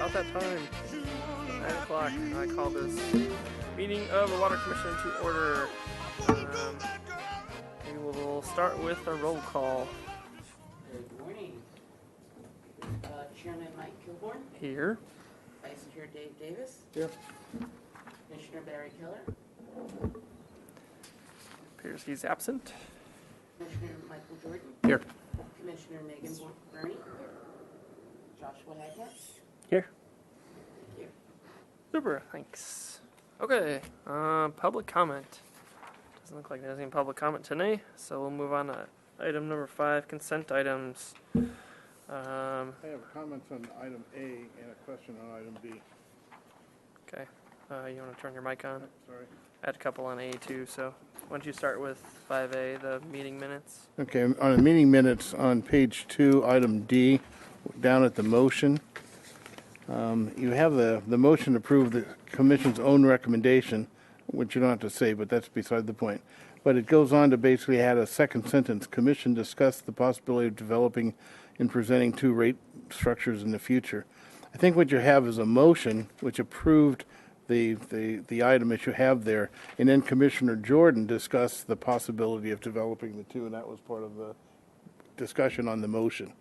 about that time. 9 o'clock. I call this meeting of the Water Commission to order. We will start with a roll call. Good morning. Chairman Mike Kilborn. Here. Vice Chair Dave Davis. Here. Commissioner Barry Keller. Appears he's absent. Commissioner Michael Jordan. Here. Commissioner Megan Burney. Joshua Hackett. Here. Thank you. Super, thanks. Okay, public comment. Doesn't look like there's any public comment today, so we'll move on to item number 5, consent items. I have comments on item A and a question on item B. Okay, you want to turn your mic on? Sorry. I had a couple on A too, so why don't you start with 5A, the meeting minutes? Okay, on the meeting minutes on page 2, item D, down at the motion, you have the motion to approve the commission's own recommendation, which you don't have to say, but that's beside the point. But it goes on to basically add a second sentence. Commission discussed the possibility of developing and presenting 2 rate structures in the future. I think what you have is a motion which approved the item that you have there, and then Commissioner Jordan discussed the possibility of developing the 2, and that was part of the discussion on the motion.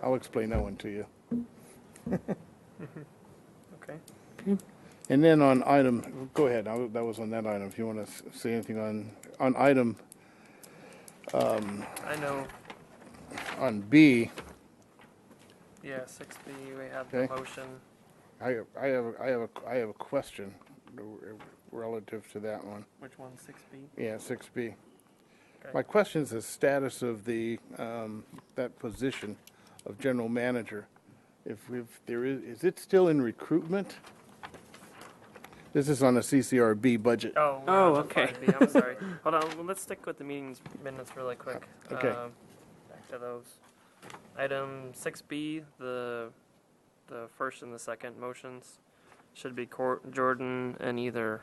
I'll explain that one to you. Okay. And then on item, go ahead, that was on that item. If you want to say anything on item, I know, on B, yeah, 6B, we have Okay. the motion. I have a question relative to that one. Which one, 6B? Yeah, 6B. Okay. My question is the status of that position of general manager. If there is it still in recruitment? This is on the CCRB budget. Oh, okay. 5B, I'm sorry. Hold on, well, let's stick with the meetings minutes really quick. Okay. Back to those. Item 6B, the first and the second motions should be Jordan and either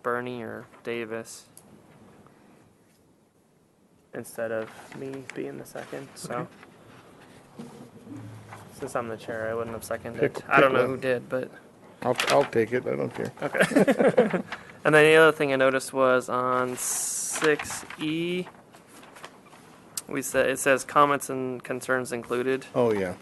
Bernie or Davis instead of me being the second. So since I'm the chair, I wouldn't have seconded. I don't know who did, but I'll take it. I don't care. okay. And then the other thing I noticed was on 6E, it says comments and concerns included. Oh yeah.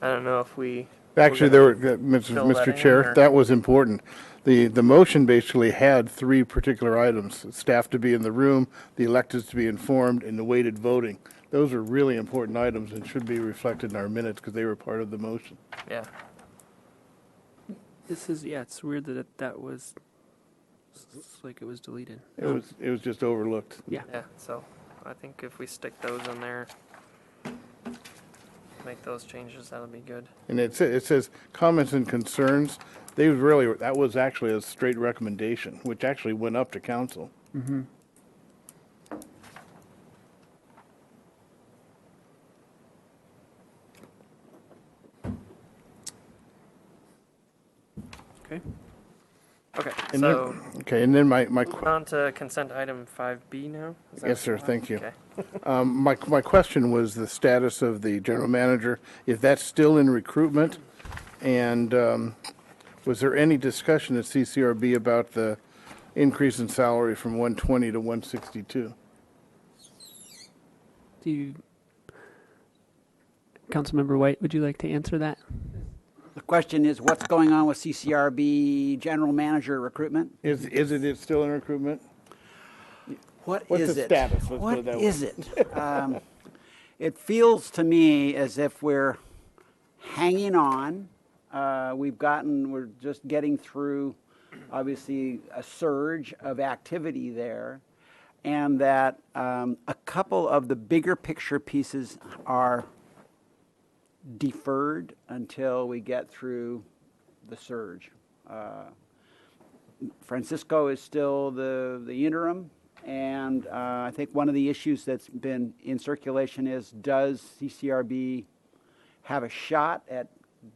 I don't know if we. Actually, We're fill that Mr. in, Chair, or- that was important. The motion basically had 3 particular items: staff to be in the room, the electeds to be informed, and the weighted voting. Those are really important items and should be reflected in our minutes because they were part of the motion. Yeah. It's weird that was, it's like it was deleted. It was just overlooked. Yeah. Yeah. So I think if we stick those in there, make those changes, that'll be good. And it says comments and concerns. That was actually a straight recommendation, which actually went up to council. Mm-hmm. Okay. Okay. And So and then my on to consent item 5B now. Is that yes, sir. what you Thank you. want? Okay. My question was the status of the general manager, if that's still in recruitment, and was there any discussion at CCRB about the increase in salary from 120 to 162? Councilmember White, would you like to answer that? The question is, what's going on with CCRB general manager recruitment? Is it still in recruitment? What's the status? Let's put What it that way. is it? It feels to me as if we're hanging on. We're just getting through, obviously, a surge of activity there, and that a couple of the bigger picture pieces are deferred until we get through the surge. Francisco is still the interim, and I think one of the issues that's been in circulation is, does CCRB have a shot at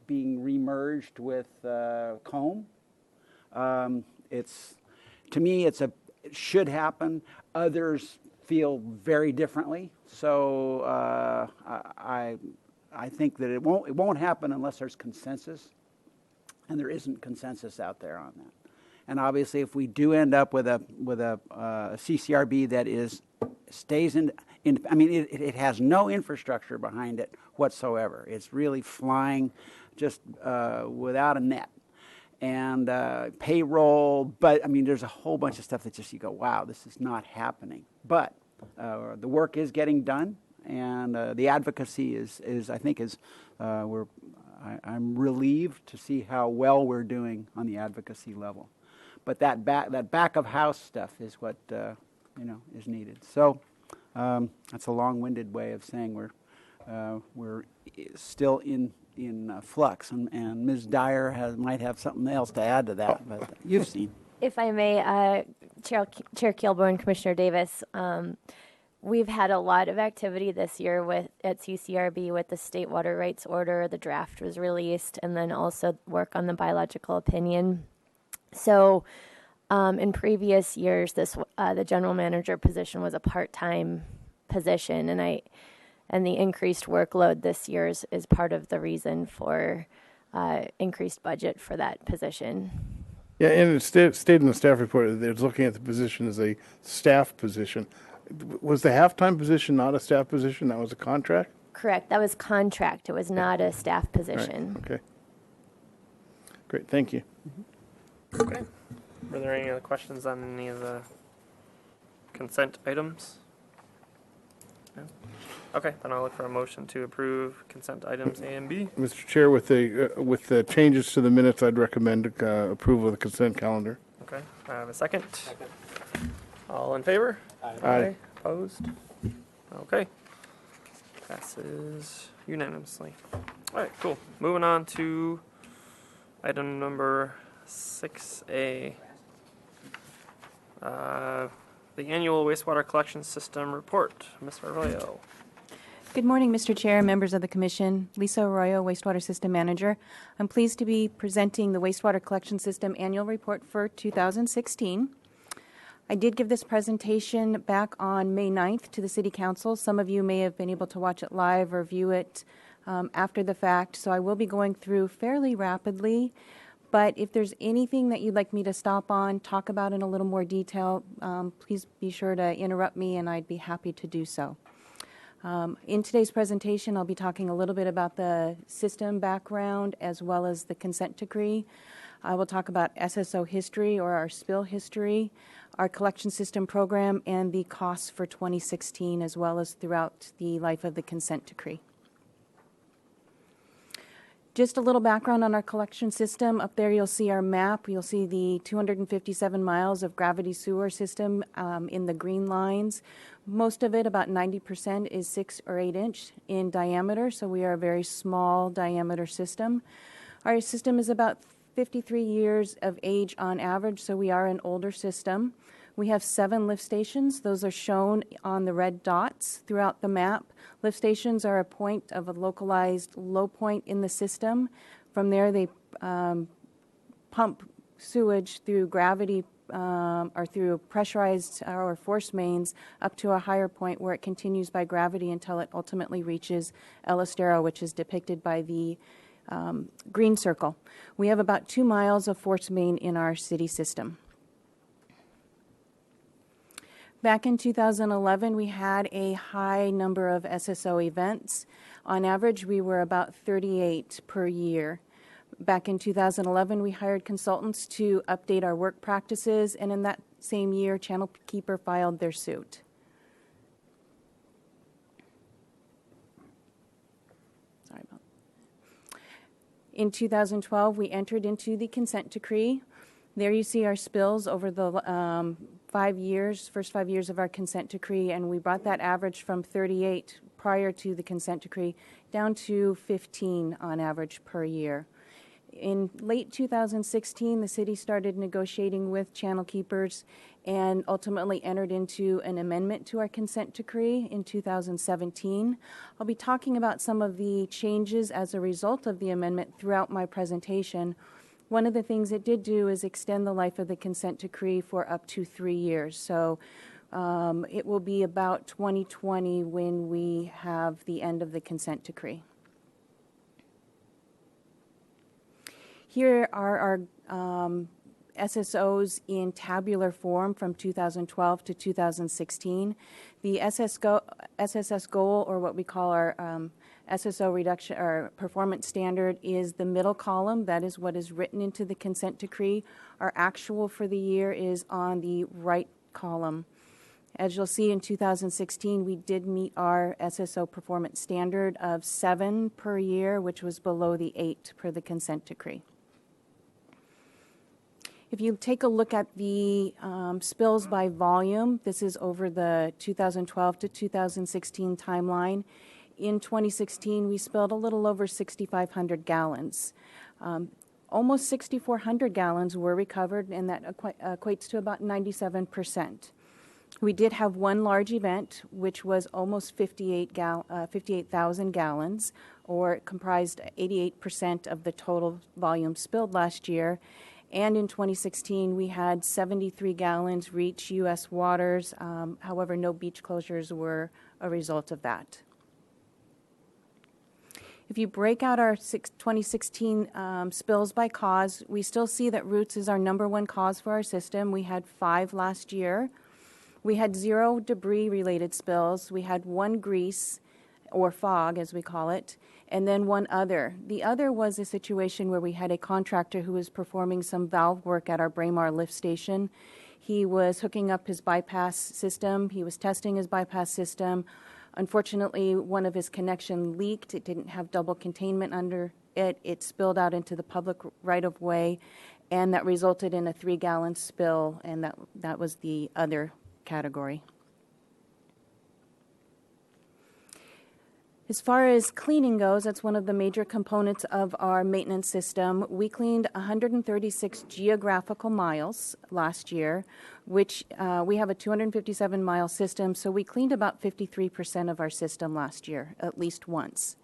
being remerged with COMB? To me, it should happen. Others feel very differently. So I think that it won't happen unless there's consensus, and there isn't consensus out there on that. And obviously, if we do end up with a CCRB that stays in, I mean, it has no infrastructure behind it whatsoever. It's really flying just without a net. And payroll, but I mean, there's a whole bunch of stuff that just you go, wow, this is not happening. But the work is getting done, and the advocacy is I think I'm relieved to see how well we're doing on the advocacy level. But that back of house stuff is what is needed. So that's a long-winded way of saying we're still in flux, and Ms. Dyer might have something else to add to that. But you've seen. If I may, Chair Kilborn, Commissioner Davis, we've had a lot of activity this year at CCRB with the State Water Rights Order. The draft was released, and then also work on the biological opinion. So, in previous years, the general manager position was a part-time position, and the increased workload this year is part of the reason for increased budget for that position. Yeah, and it stated in the staff report that it's looking at the position as a staff position. Was the halftime position not a staff position? That was a contract? Correct. That was contract. It was not a staff Right. position. Okay. Great. Thank you. Okay. Were there any other questions on any of the consent items? No? Okay, then I'll look for a motion to approve consent items A and B. Mr. Chair, with the changes to the minutes, I'd recommend approval of the consent calendar. Okay, I have a second. All in favor? Aye. Opposed? Okay. Passes unanimously. All right, cool. Moving on to item number 6A. The annual wastewater collection system report. Ms. Arroyo. Good morning, Mr. Chair, members of the Commission. Lisa Arroyo, Wastewater System Manager. I'm pleased to be presenting the Wastewater Collection System Annual Report for 2016. I did give this presentation back on May 9th to the City Council. Some of you may have been able to watch it live or view it after the fact, so I will be going through fairly rapidly. But if there's anything that you'd like me to stop on, talk about in a little more detail, please be sure to interrupt me, and I'd be happy to do so. In today's presentation, I'll be talking a little bit about the system background as well as the consent decree. I will talk about SSO history, or our spill history, our collection system program, and the costs for 2016 as well as throughout the life of the consent decree. Just a little background on our collection system. Up there you'll see our map. You'll see the 257 miles of gravity sewer system in the green lines. Most of it, about 90%, is 6 or 8 inch in diameter, so we are a very small diameter system. Our system is about 53 years of age on average, so we are an older system. We have 7 lift stations. Those are shown on the red dots throughout the map. Lift stations are a point of a localized low point in the system. From there, they pump sewage through gravity or through pressurized or force mains up to a higher point where it continues by gravity until it ultimately reaches El Estero, which is depicted by the green circle. We have about 2 miles of force main in our city system. Back in 2011, we had a high number of SSO events. On average, we were about 38 per year. Back in 2011, we hired consultants to update our work practices, and in that same year, Channel Keeper filed their suit. Sorry about that. In 2012, we entered into the consent decree. There you see our spills over the first 5 years of our consent decree, and we brought that average from 38 prior to the consent decree down to 15 on average per year. In late 2016, the city started negotiating with Channel Keepers and ultimately entered into an amendment to our consent decree in 2017. I'll be talking about some of the changes as a result of the amendment throughout my presentation. One of the things it did do is extend the life of the consent decree for up to 3 years. So it will be about 2020 when we have the end of the consent decree. Here are our SSOs in tabular form from 2012 to 2016. The SSS goal, or what we call our SSO reduction or performance standard, is the middle column. That is what is written into the consent decree. Our actual for the year is on the right column. As you'll see, in 2016, we did meet our SSO performance standard of 7 per year, which was below the 8 per the consent decree. If you take a look at the spills by volume, this is over the 2012 to 2016 timeline. In 2016, we spilled a little over 6,500 gallons. Almost 6,400 gallons were recovered, and that equates to about 97%. We did have one large event, which was almost 58,000 gallons, or it comprised 88% of the total volume spilled last year. And in 2016, we had 73 gallons reach U.S. waters. However, no beach closures were a result of that. If you break out our 2016 spills by cause, we still see that roots is our #1 cause for our system. We had 5 last year. We had 0 debris-related spills. We had 1 grease, or fog as we call it, and then 1 other. The other was a situation where we had a contractor who was performing some valve work at our Braemar lift station. He was hooking up his bypass system. He was testing his bypass system. Unfortunately, one of his connection leaked. It didn't have double containment under it. It spilled out into the public right-of-way, and that resulted in a 3-gallon spill, and that was the other category. As far as cleaning goes, that's one of the major components of our maintenance system. We cleaned 136 geographical miles last year, which we have a 257-mile system, so we cleaned about 53% of our system last year, at least once.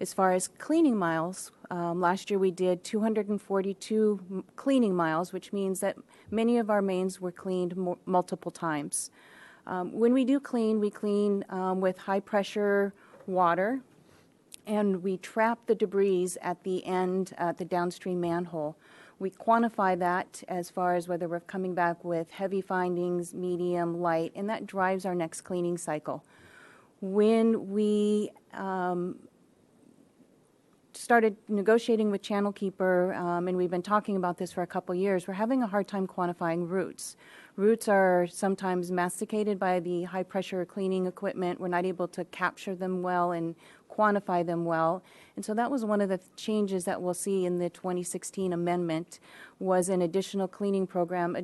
As far as cleaning miles, last year we did 242 cleaning miles, which means that many of our mains were cleaned multiple times. When we do clean, we clean with high-pressure water, and we trap the debris at the end at the downstream manhole. We quantify that as far as whether we're coming back with heavy findings, medium, light, and that drives our next cleaning cycle. When we started negotiating with Channel Keeper, and we've been talking about this for a couple years, we're having a hard time quantifying roots. Roots are sometimes masticated by the high-pressure cleaning equipment. We're not able to capture them well and quantify them well. And so that was one of the changes that we'll see in the 2016 amendment, was an additional cleaning program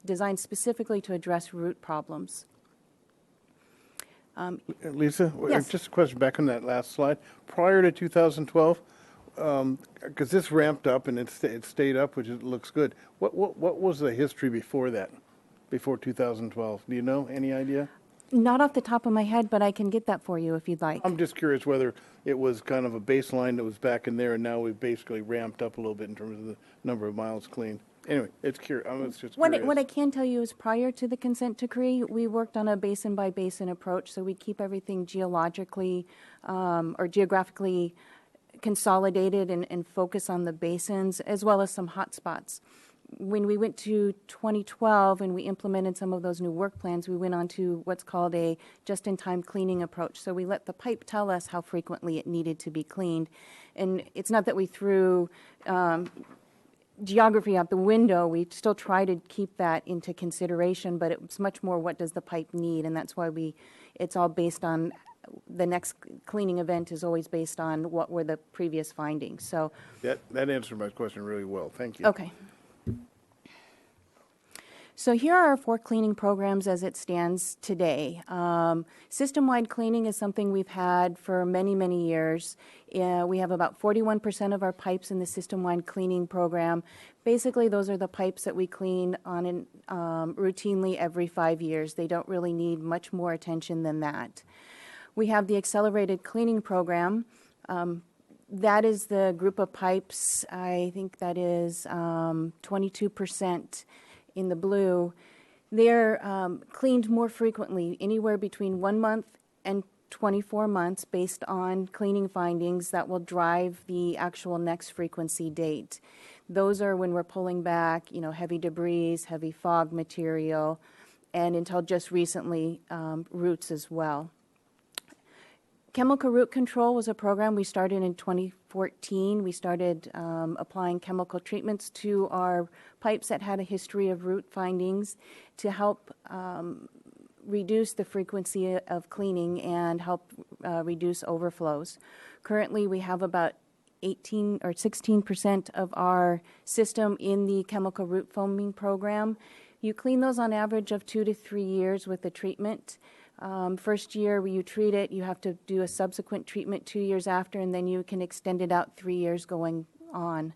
designed specifically to address root problems. Lisa, Yes. just a question back on that last slide. Prior to 2012, because this ramped up and it stayed up, which looks good. What was the history before that, before 2012? Do you know? Any idea? Not off the top of my head, but I can get that for you if you'd like. I'm just curious whether it was kind of a baseline that was back in there, and now we've basically ramped up a little bit in terms of the number of miles cleaned. Anyway, it's curious. Just curious. What I can tell you is prior to the consent decree, we worked on a basin-by-basin approach, so we keep everything geologically or geographically consolidated and focus on the basins, as well as some hot spots. When we went to 2012 and we implemented some of those new work plans, we went on to what's called a just-in-time cleaning approach. So we let the pipe tell us how frequently it needed to be cleaned. And it's not that we threw geography out the window. We still try to keep that into consideration, but it's much more what does the pipe need, and that's why it's all based on the next cleaning event is always based on what were the previous findings. So That answered my question really well. Thank you. okay. So here are our 4 cleaning programs as it stands today. System-wide cleaning is something we've had for many, many years. We have about 41% of our pipes in the system-wide cleaning program. Basically, those are the pipes that we clean on routinely every 5 years. They don't really need much more attention than that. We have the accelerated cleaning program. That is the group of pipes, I think that is 22% in the blue. They're cleaned more frequently, anywhere between 1 month and 24 months based on cleaning findings that will drive the actual next frequency date. Those are when we're pulling back, heavy debris, heavy fog material, and until just recently, roots as well. Chemical root control was a program we started in 2014. We started applying chemical treatments to our pipes that had a history of root findings to help reduce the frequency of cleaning and help reduce overflows. Currently, we have about 18 or 16% of our system in the chemical root foaming program. You clean those on average of 2 to 3 years with the treatment. First year you treat it, you have to do a subsequent treatment 2 years after, and then you can extend it out 3 years going on.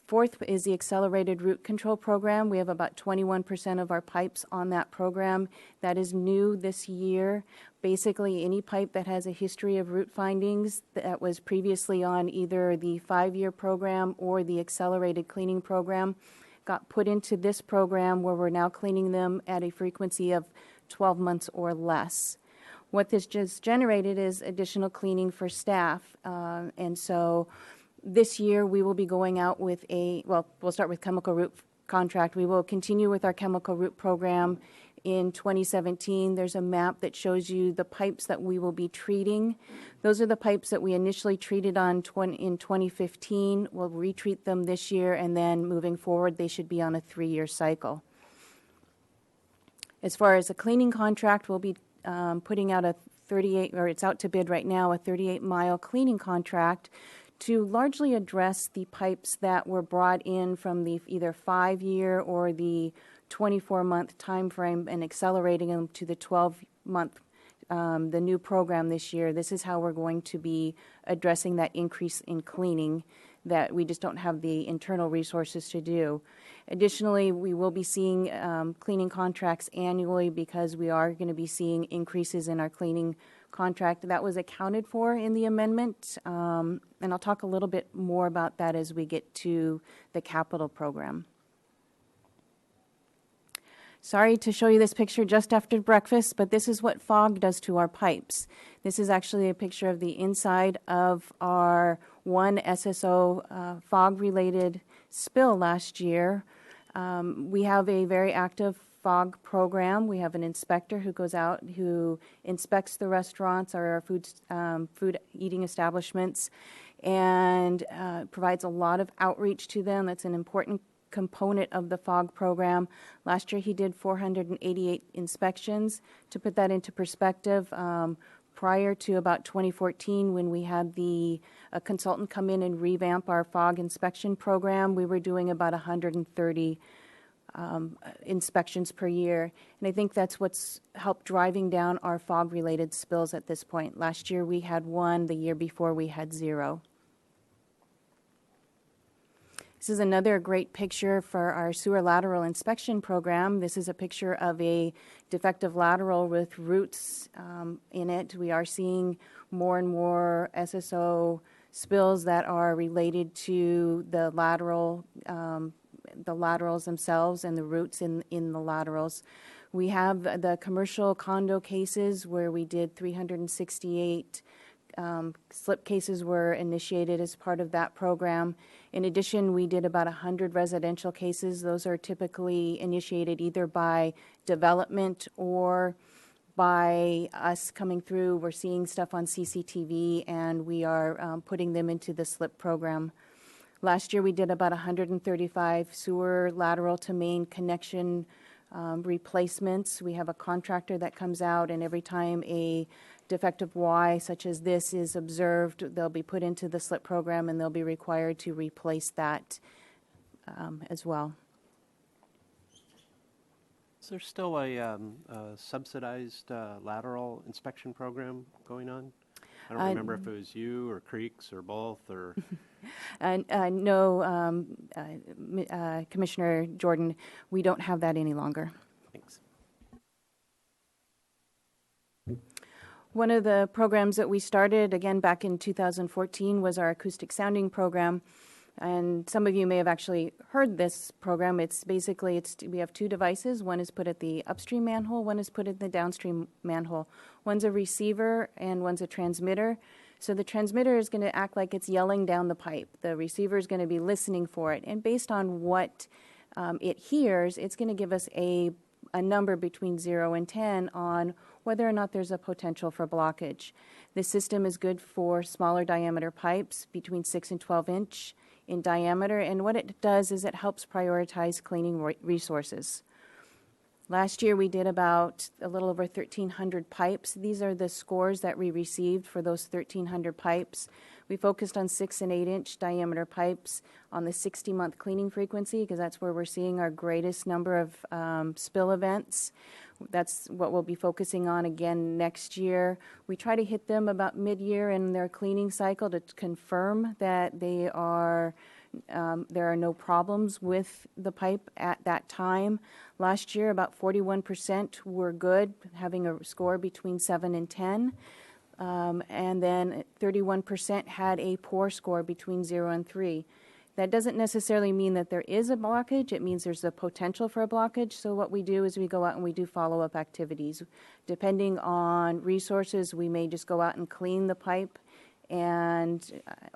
Fourth is the accelerated root control program. We have about 21% of our pipes on that program. That is new this year. Basically, any pipe that has a history of root findings that was previously on either the 5-year program or the accelerated cleaning program got put into this program where we're now cleaning them at a frequency of 12 months or less. What this just generated is additional cleaning for staff. And so this year we will be going out with we'll start with chemical root contract. We will continue with our chemical root program in 2017. There's a map that shows you the pipes that we will be treating. Those are the pipes that we initially treated in 2015. We'll retreat them this year, and then moving forward, they should be on a 3-year cycle. As far as a cleaning contract, we'll be putting out it's out to bid right now, a 38-mile cleaning contract to largely address the pipes that were brought in from the either 5-year or the 24-month time frame and accelerating them to the 12-month, the new program this year. This is how we're going to be addressing that increase in cleaning that we just don't have the internal resources to do. Additionally, we will be seeing cleaning contracts annually because we are going to be seeing increases in our cleaning contract. That was accounted for in the amendment, and I'll talk a little bit more about that as we get to the capital program. Sorry to show you this picture just after breakfast, but this is what fog does to our pipes. This is actually a picture of the inside of our one SSO fog-related spill last year. We have a very active fog program. We have an inspector who goes out, who inspects the restaurants or our food eating establishments, and provides a lot of outreach to them. That's an important component of the fog program. Last year he did 488 inspections. To put that into perspective, prior to about 2014, when we had a consultant come in and revamp our fog inspection program, we were doing about 130 inspections per year. And I think that's what's helped driving down our fog-related spills at this point. Last year we had 1, the year before we had 0. This is another great picture for our sewer lateral inspection program. This is a picture of a defective lateral with roots in it. We are seeing more and more SSO spills that are related to the laterals themselves and the roots in the laterals. We have the commercial condo cases where we did 368 slip cases were initiated as part of that program. In addition, we did about 100 residential cases. Those are typically initiated either by development or by us coming through. We're seeing stuff on CCTV, and we are putting them into the slip program. Last year, we did about 135 sewer lateral to main connection replacements. We have a contractor that comes out, and every time a defective Y such as this is observed, they'll be put into the slip program and they'll be required to replace that as well. Is there still a subsidized lateral inspection program going on? I don't remember if it was you or Creeks or both or... No, Commissioner Jordan, we don't have that any longer. Thanks. One of the programs that we started, again, back in 2014 was our acoustic sounding program. And some of you may have actually heard this program. It's basically, we have two devices. One is put at the upstream manhole, one is put at the downstream manhole. One's a receiver and one's a transmitter. So the transmitter is going to act like it's yelling down the pipe. The receiver is going to be listening for it. And based on what it hears, it's going to give us a number between 0 and 10 on whether or not there's a potential for blockage. This system is good for smaller diameter pipes between 6 and 12 inch in diameter, and what it does is it helps prioritize cleaning resources. Last year we did about a little over 1,300 pipes. These are the scores that we received for those 1,300 pipes. We focused on 6 and 8 inch diameter pipes on the 60-month cleaning frequency because that's where we're seeing our greatest number of spill events. That's what we'll be focusing on again next year. We try to hit them about mid-year in their cleaning cycle to confirm that there are no problems with the pipe at that time. Last year, about 41% were good, having a score between 7 and 10. And then 31% had a poor score between 0 and 3. That doesn't necessarily mean that there is a blockage. It means there's a potential for a blockage. So what we do is we go out and we do follow-up activities. Depending on resources, we may just go out and clean the pipe,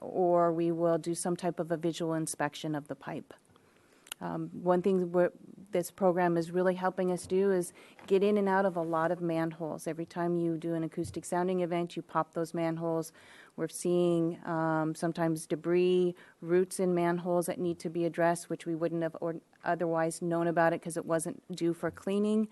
or we will do some type of a visual inspection of the pipe. One thing this program is really helping us do is get in and out of a lot of manholes. Every time you do an acoustic sounding event, you pop those manholes. We're seeing sometimes debris, roots in manholes that need to be addressed, which we wouldn't have otherwise known about it because it wasn't due for cleaning.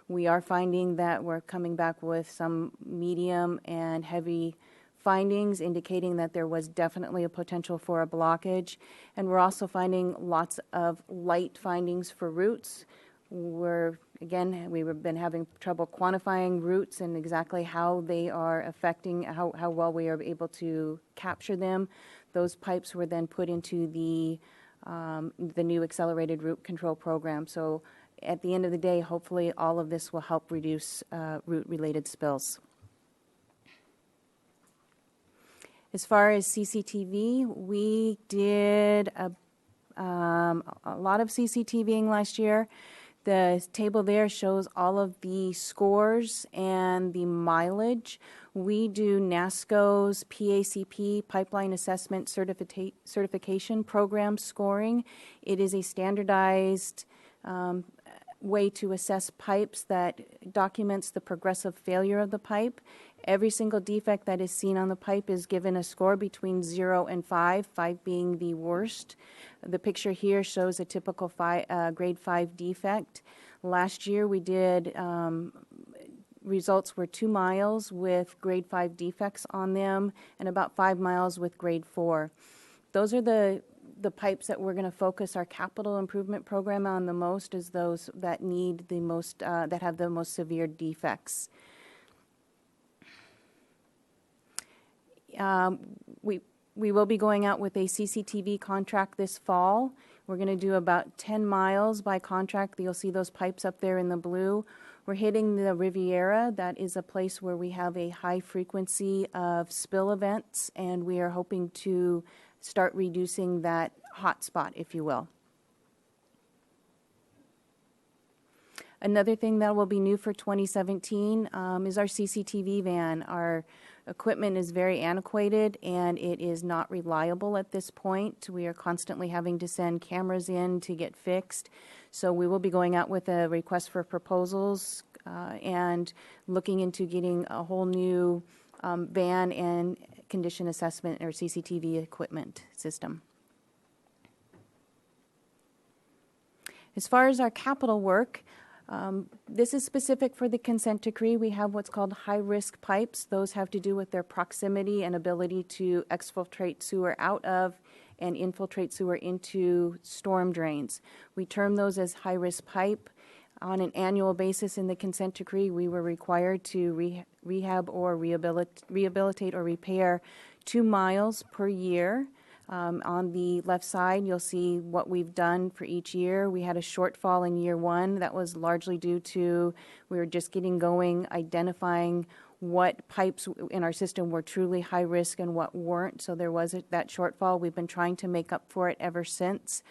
We are finding that we're coming back with some medium and heavy findings indicating that there was definitely a potential for a blockage. And we're also finding lots of light findings for roots. We've been having trouble quantifying roots and exactly how they are affecting, how well we are able to capture them. Those pipes were then put into the new accelerated root control program. So at the end of the day, hopefully all of this will help reduce root-related spills. As far as CCTV, we did a lot of CCTVing last year. The table there shows all of the scores and the mileage. We do NASCO's PACP, Pipeline Assessment Certification Program scoring. It is a standardized way to assess pipes that documents the progressive failure of the pipe. Every single defect that is seen on the pipe is given a score between 0 and 5, 5 being the worst. The picture here shows a typical grade 5 defect. Last year we did, results were 2 miles with grade 5 defects on them and about 5 miles with grade 4. Those are the pipes that we're going to focus our capital improvement program on the most, is those that need the most, that have the most severe defects. We will be going out with a CCTV contract this fall. We're going to do about 10 miles by contract. You'll see those pipes up there in the blue. We're hitting the Riviera. That is a place where we have a high frequency of spill events, and we are hoping to start reducing that hot spot, if you will. Another thing that will be new for 2017 is our CCTV van. Our equipment is very antiquated and it is not reliable at this point. We are constantly having to send cameras in to get fixed. So we will be going out with a request for proposals and looking into getting a whole new van and condition assessment or CCTV equipment system. As far as our capital work, this is specific for the consent decree. We have what's called high-risk pipes. Those have to do with their proximity and ability to exfiltrate sewer out of and infiltrate sewer into storm drains. We term those as high-risk pipe. On an annual basis in the consent decree, we were required to rehab or rehabilitate or repair 2 miles per year. On the left side, you'll see what we've done for each year. We had a shortfall in year 1. That was largely due to we were just getting going, identifying what pipes in our system were truly high risk and what weren't. So there was that shortfall. We've been trying to make up for it ever since.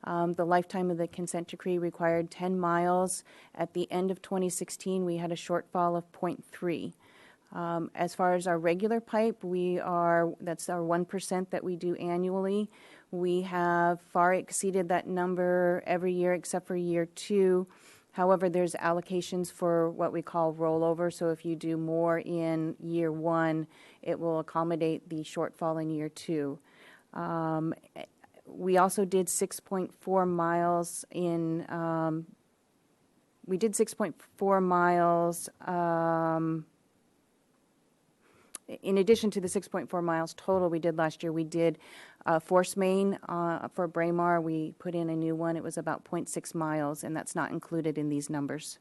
The lifetime of the consent decree required 10 miles. At the end of 2016, we had a shortfall of 0.3. As far as our regular pipe, that's our 1% that we do annually. We have far exceeded that number every year except for year 2. However, there's allocations for what we call rollover. So if you do more in year 1, it will accommodate the shortfall in year 2. We also did 6.4 miles in, we did 6.4 miles, in addition to the 6.4 miles total we did last year, we did force main for Braemar. We put in a new one. It was about 0.6 miles, and that's not included in these numbers.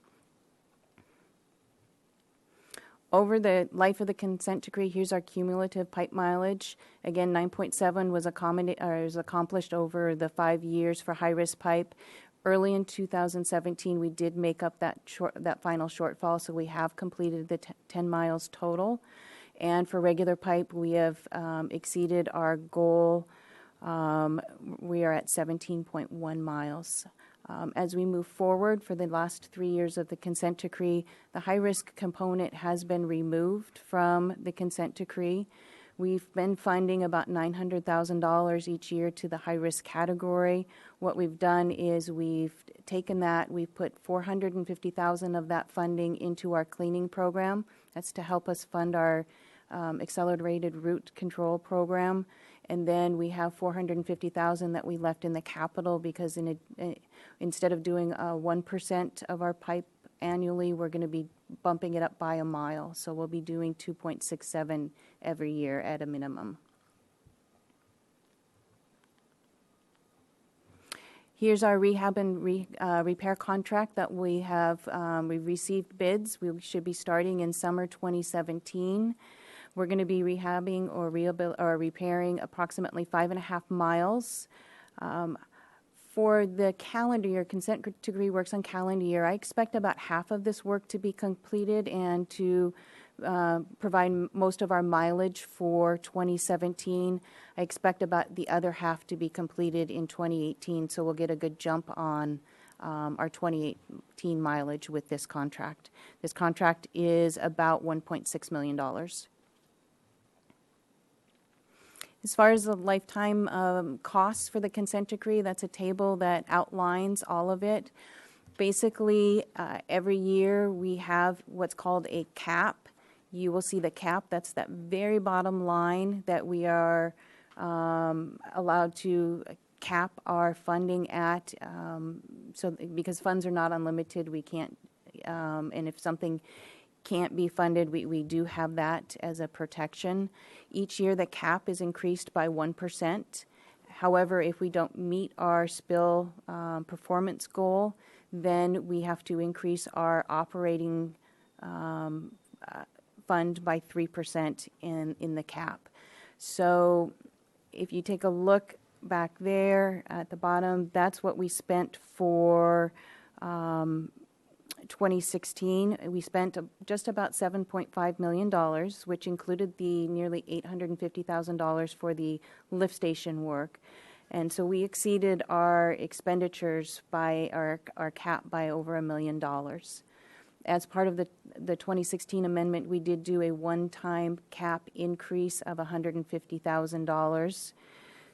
Over the life of the consent decree, here's our cumulative pipe mileage. Again, 9.7 was accomplished over the 5 years for high-risk pipe. Early in 2017, we did make up that final shortfall, so we have completed the 10 miles total. And for regular pipe, we have exceeded our goal. We are at 17.1 miles. As we move forward for the last 3 years of the consent decree, the high-risk component has been removed from the consent decree. We've been funding about $900,000 each year to the high-risk category. What we've done is we've taken that, we've put $450,000 of that funding into our cleaning program. That's to help us fund our accelerated root control program. And then we have $450,000 that we left in the capital because instead of doing 1% of our pipe annually, we're going to be bumping it up by a mile. So we'll be doing 2.67 every year at a minimum. Here's our rehab and repair contract that we have. We've received bids. We should be starting in summer 2017. We're going to be rehabbing or repairing approximately 5.5 miles. For the calendar year, consent decree works on calendar year. I expect about half of this work to be completed and to provide most of our mileage for 2017. I expect about the other half to be completed in 2018, so we'll get a good jump on our 2018 mileage with this contract. This contract is about $1.6 million. As far as the lifetime costs for the consent decree, that's a table that outlines all of it. Basically, every year we have what's called a cap. You will see the cap. That's that very bottom line that we are allowed to cap our funding at. So because funds are not unlimited, we can't, and if something can't be funded, we do have that as a protection. Each year the cap is increased by 1%. However, if we don't meet our spill performance goal, then we have to increase our operating fund by 3% in the cap. So if you take a look back there at the bottom, that's what we spent for 2016. We spent just about $7.5 million, which included the nearly $850,000 for the lift station work. And so we exceeded our expenditures by our cap by over $1 million. As part of the 2016 amendment, we did do a one-time cap increase of $150,000.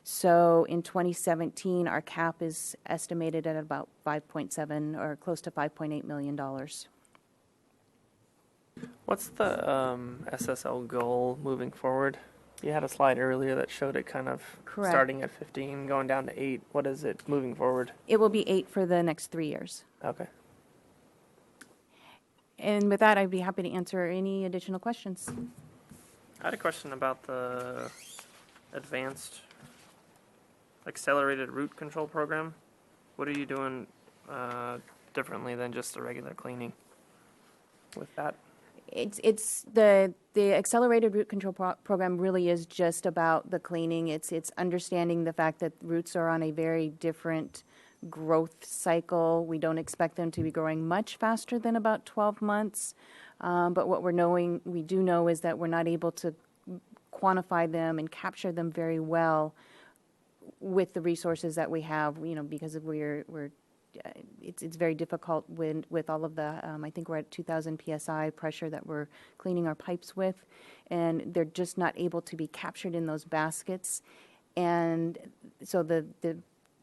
So in 2017, our cap is estimated at about 5.7 or close to $5.8 million. What's the SSL goal moving forward? You had a slide earlier that showed it kind of Correct. starting at 15, going down to 8. What is it moving forward? It will be 8 for the next 3 years. Okay. And with that, I'd be happy to answer any additional questions. I had a question about the advanced accelerated root control program. What are you doing differently than just the regular cleaning with that? It's the accelerated root control program really is just about the cleaning. It's understanding the fact that roots are on a very different growth cycle. We don't expect them to be growing much faster than about 12 months. But what we do know is that we're not able to quantify them and capture them very well with the resources that we have, because it's very difficult with all of the, I think we're at 2,000 PSI pressure that we're cleaning our pipes with, and they're just not able to be captured in those baskets. And so the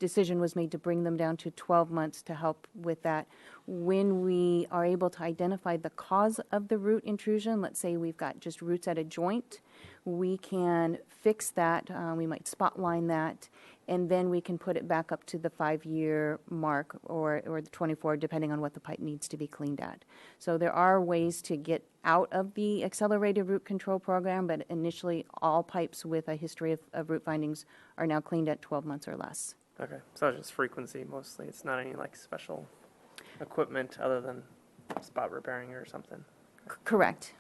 decision was made to bring them down to 12 months to help with that. When we are able to identify the cause of the root intrusion, let's say we've got just roots at a joint, we can fix that. We might spot line that, and then we can put it back up to the 5-year mark or the 24, depending on what the pipe needs to be cleaned at. So there are ways to get out of the accelerated root control program, but initially all pipes with a history of root findings are now cleaned at 12 months or less. Okay, so it's just frequency mostly. It's not any like special equipment other than spot repairing or something. Correct.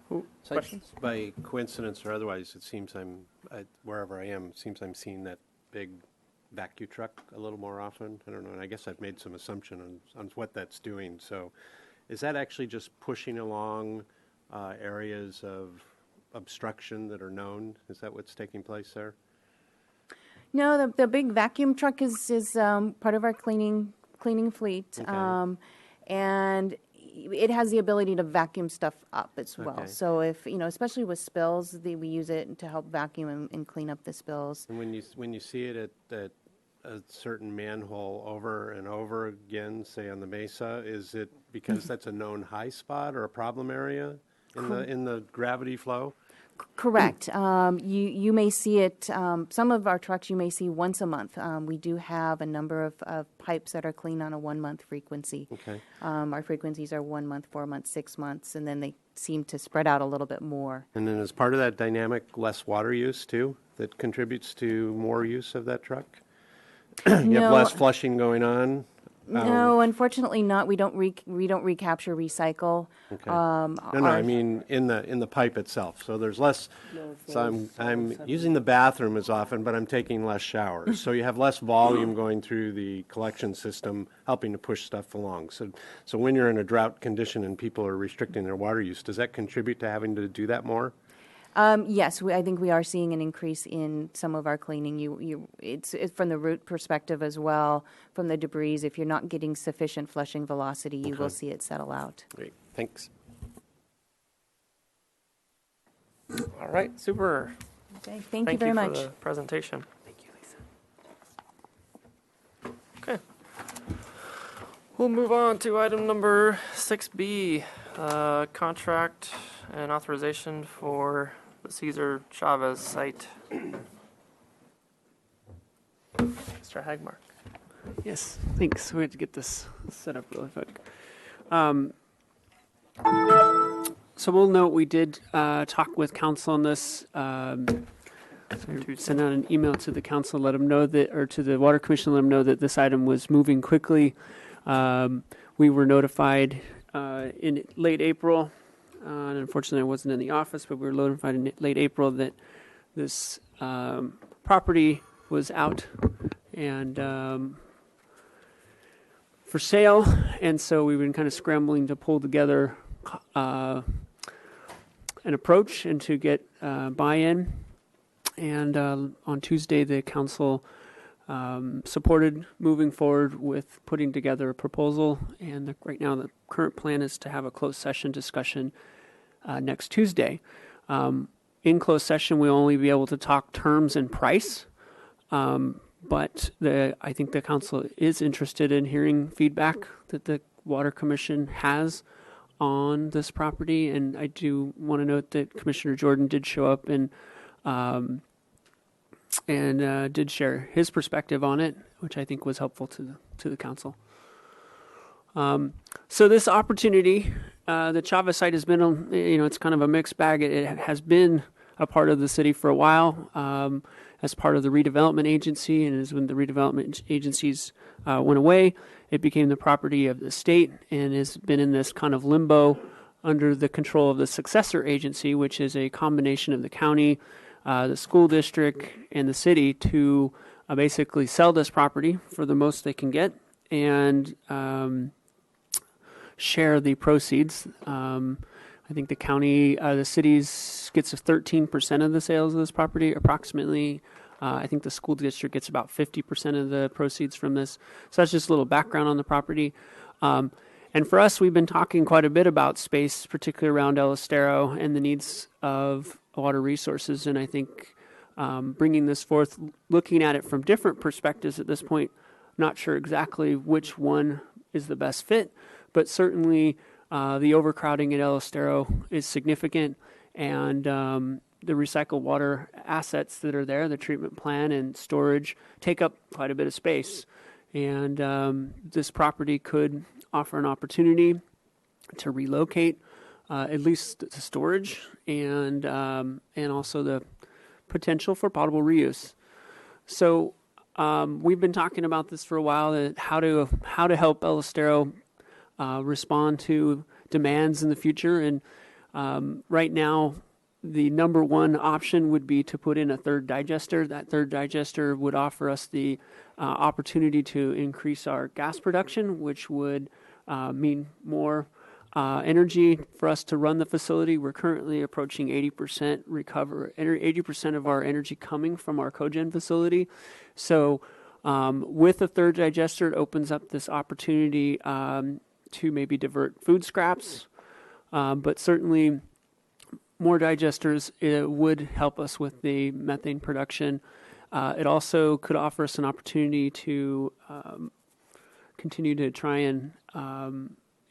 Ooh, So questions? by coincidence or otherwise, it seems wherever I am, it seems I'm seeing that big vacuum truck a little more often. I don't know, and I guess I've made some assumption on what that's doing. So is that actually just pushing along areas of obstruction that are known? Is that what's taking place there? No, the big vacuum truck is part of our cleaning fleet, Okay. and it has the ability to vacuum stuff up as well. Okay. So if especially with spills, we use it to help vacuum and clean up the spills. And when you see it at a certain manhole over and over again, say on the mesa, is it because that's a known high spot or a problem area in the gravity flow? Correct. You may see it, some of our trucks you may see once a month. We do have a number of pipes that are cleaned on a 1-month frequency. Okay. Our frequencies are 1 month, 4 months, 6 months, and then they seem to spread out a little bit more. And then as part of that dynamic, less water use too, that contributes to more use of that truck? You have No. less flushing going on? No, unfortunately not. We don't recapture, recycle. Okay. I mean in the pipe itself. So there's less. So I'm using the bathroom as often, but I'm taking less showers. So you have less volume going through the collection system, helping to push stuff along. So when you're in a drought condition and people are restricting their water use, does that contribute to having to do that more? Yes, I think we are seeing an increase in some of our cleaning. It's from the root perspective as well, from the debris. If you're not getting sufficient flushing velocity, you will see it settle out. Great, thanks. All right, super. Okay, thank you very much. for the presentation. Thank you, Lisa. Okay. We'll move on to item number 6B, contract and authorization for the Cesar Chavez site. Mr. Hagmark. Yes, thanks. We had to get this set up really quick. So we'll note we did talk with council on this. To send out an email to the council, let them know that, or to the water commission, let them know that this item was moving quickly. We were notified in late April. And unfortunately, I wasn't in the office, but we were notified in late April that this property was out and for sale. And so we've been kind of scrambling to pull together an approach and to get buy-in. And on Tuesday, the council supported moving forward with putting together a proposal. And right now, the current plan is to have a closed session discussion next Tuesday. In closed session, we'll only be able to talk terms and price. But I think the council is interested in hearing feedback that the Water Commission has on this property. And I do want to note that Commissioner Jordan did show up and did share his perspective on it, which I think was helpful to the council. So this opportunity, the Chavez site has been, it's kind of a mixed bag. It has been a part of the city for a while as part of the redevelopment agency, and as when the redevelopment agencies went away, it became the property of the state and has been in this kind of limbo under the control of the successor agency, which is a combination of the county, the school district, and the city to basically sell this property for the most they can get and share the proceeds. I think the cities gets 13% of the sales of this property, approximately. I think the school district gets about 50% of the proceeds from this. So that's just a little background on the property. And for us, we've been talking quite a bit about space, particularly around El Estero and the needs of water resources. And I think bringing this forth, looking at it from different perspectives at this point, not sure exactly which one is the best fit, but certainly the overcrowding at El Estero is significant, and the recycled water assets that are there, the treatment plant and storage, take up quite a bit of space. And this property could offer an opportunity to relocate, at least to storage, and also the potential for potable reuse. So we've been talking about this for a while, that how to help El Estero respond to demands in the future. And right now, the number one option would be to put in a third digester. That third digester would offer us the opportunity to increase our gas production, which would mean more energy for us to run the facility. We're currently approaching 80% 80% of our energy coming from our cogen facility. So with a third digester, it opens up this opportunity to maybe divert food scraps, but certainly more digesters would help us with the methane production. It also could offer us an opportunity to continue to try and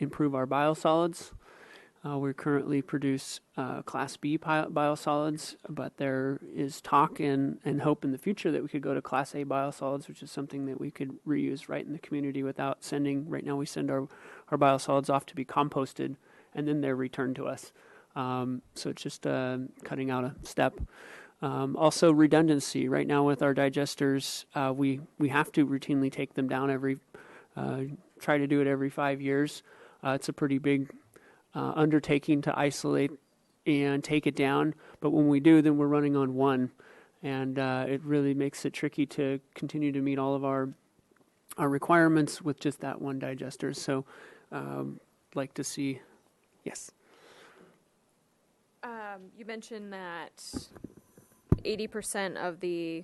improve our biosolids. We currently produce Class B biosolids, but there is talk and hope in the future that we could go to Class A biosolids, which is something that we could reuse right in the community without sending. Right now we send our biosolids off to be composted, and then they're returned to us. So it's just cutting out a step. Also redundancy. Right now with our digesters, we have to routinely take them down try to do it every 5 years. It's a pretty big undertaking to isolate and take it down. But when we do, then we're running on one. And it really makes it tricky to continue to meet all of our requirements with just that one digester. So like to see, yes. You mentioned that 80% of the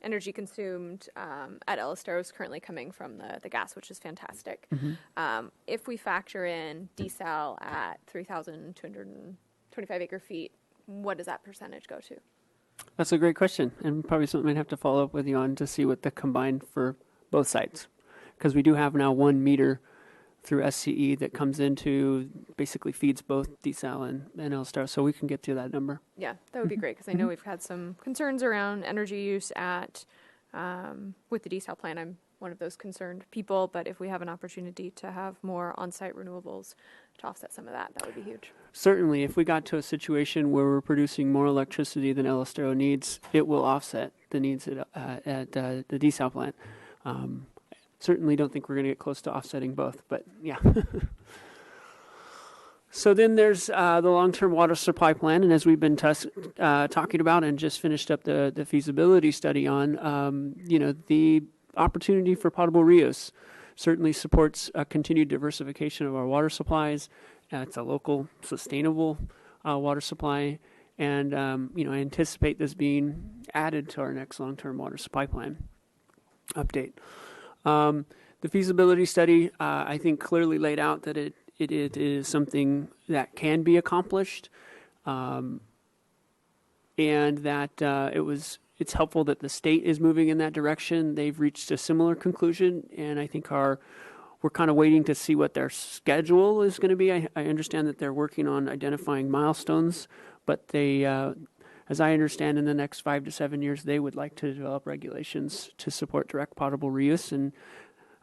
energy consumed at El Estero is currently coming from the gas, which is fantastic. Mm-hmm. If we factor in desal at 3,225 acre feet, what does that percentage go to? That's a great question, and probably something I'd have to follow up with you on to see what the combined for both sites, because we do have now 1 meter through SCE that comes into, basically feeds both desal and El Estero, so we can get to that number. Yeah, that would be great, because I know we've had some concerns around energy use at with the desal plant. I'm one of those concerned people, but if we have an opportunity to have more on-site renewables to offset some of that would be huge. Certainly, if we got to a situation where we're producing more electricity than El Estero needs, it will offset the needs at the desal plant. Certainly don't think we're going to get close to offsetting both, but yeah. So then there's the long-term water supply plan, and as we've been talking about and just finished up the feasibility study on, the opportunity for potable reuse certainly supports a continued diversification of our water supplies. It's a local, sustainable water supply, and I anticipate this being added to our next long-term water supply plan update. The feasibility study, I think, clearly laid out that it is something that can be accomplished, and that it's helpful that the state is moving in that direction. They've reached a similar conclusion, and I think we're kind of waiting to see what their schedule is going to be. I understand that they're working on identifying milestones, but they, as I understand, in the next 5 to 7 years, they would like to develop regulations to support direct potable reuse. And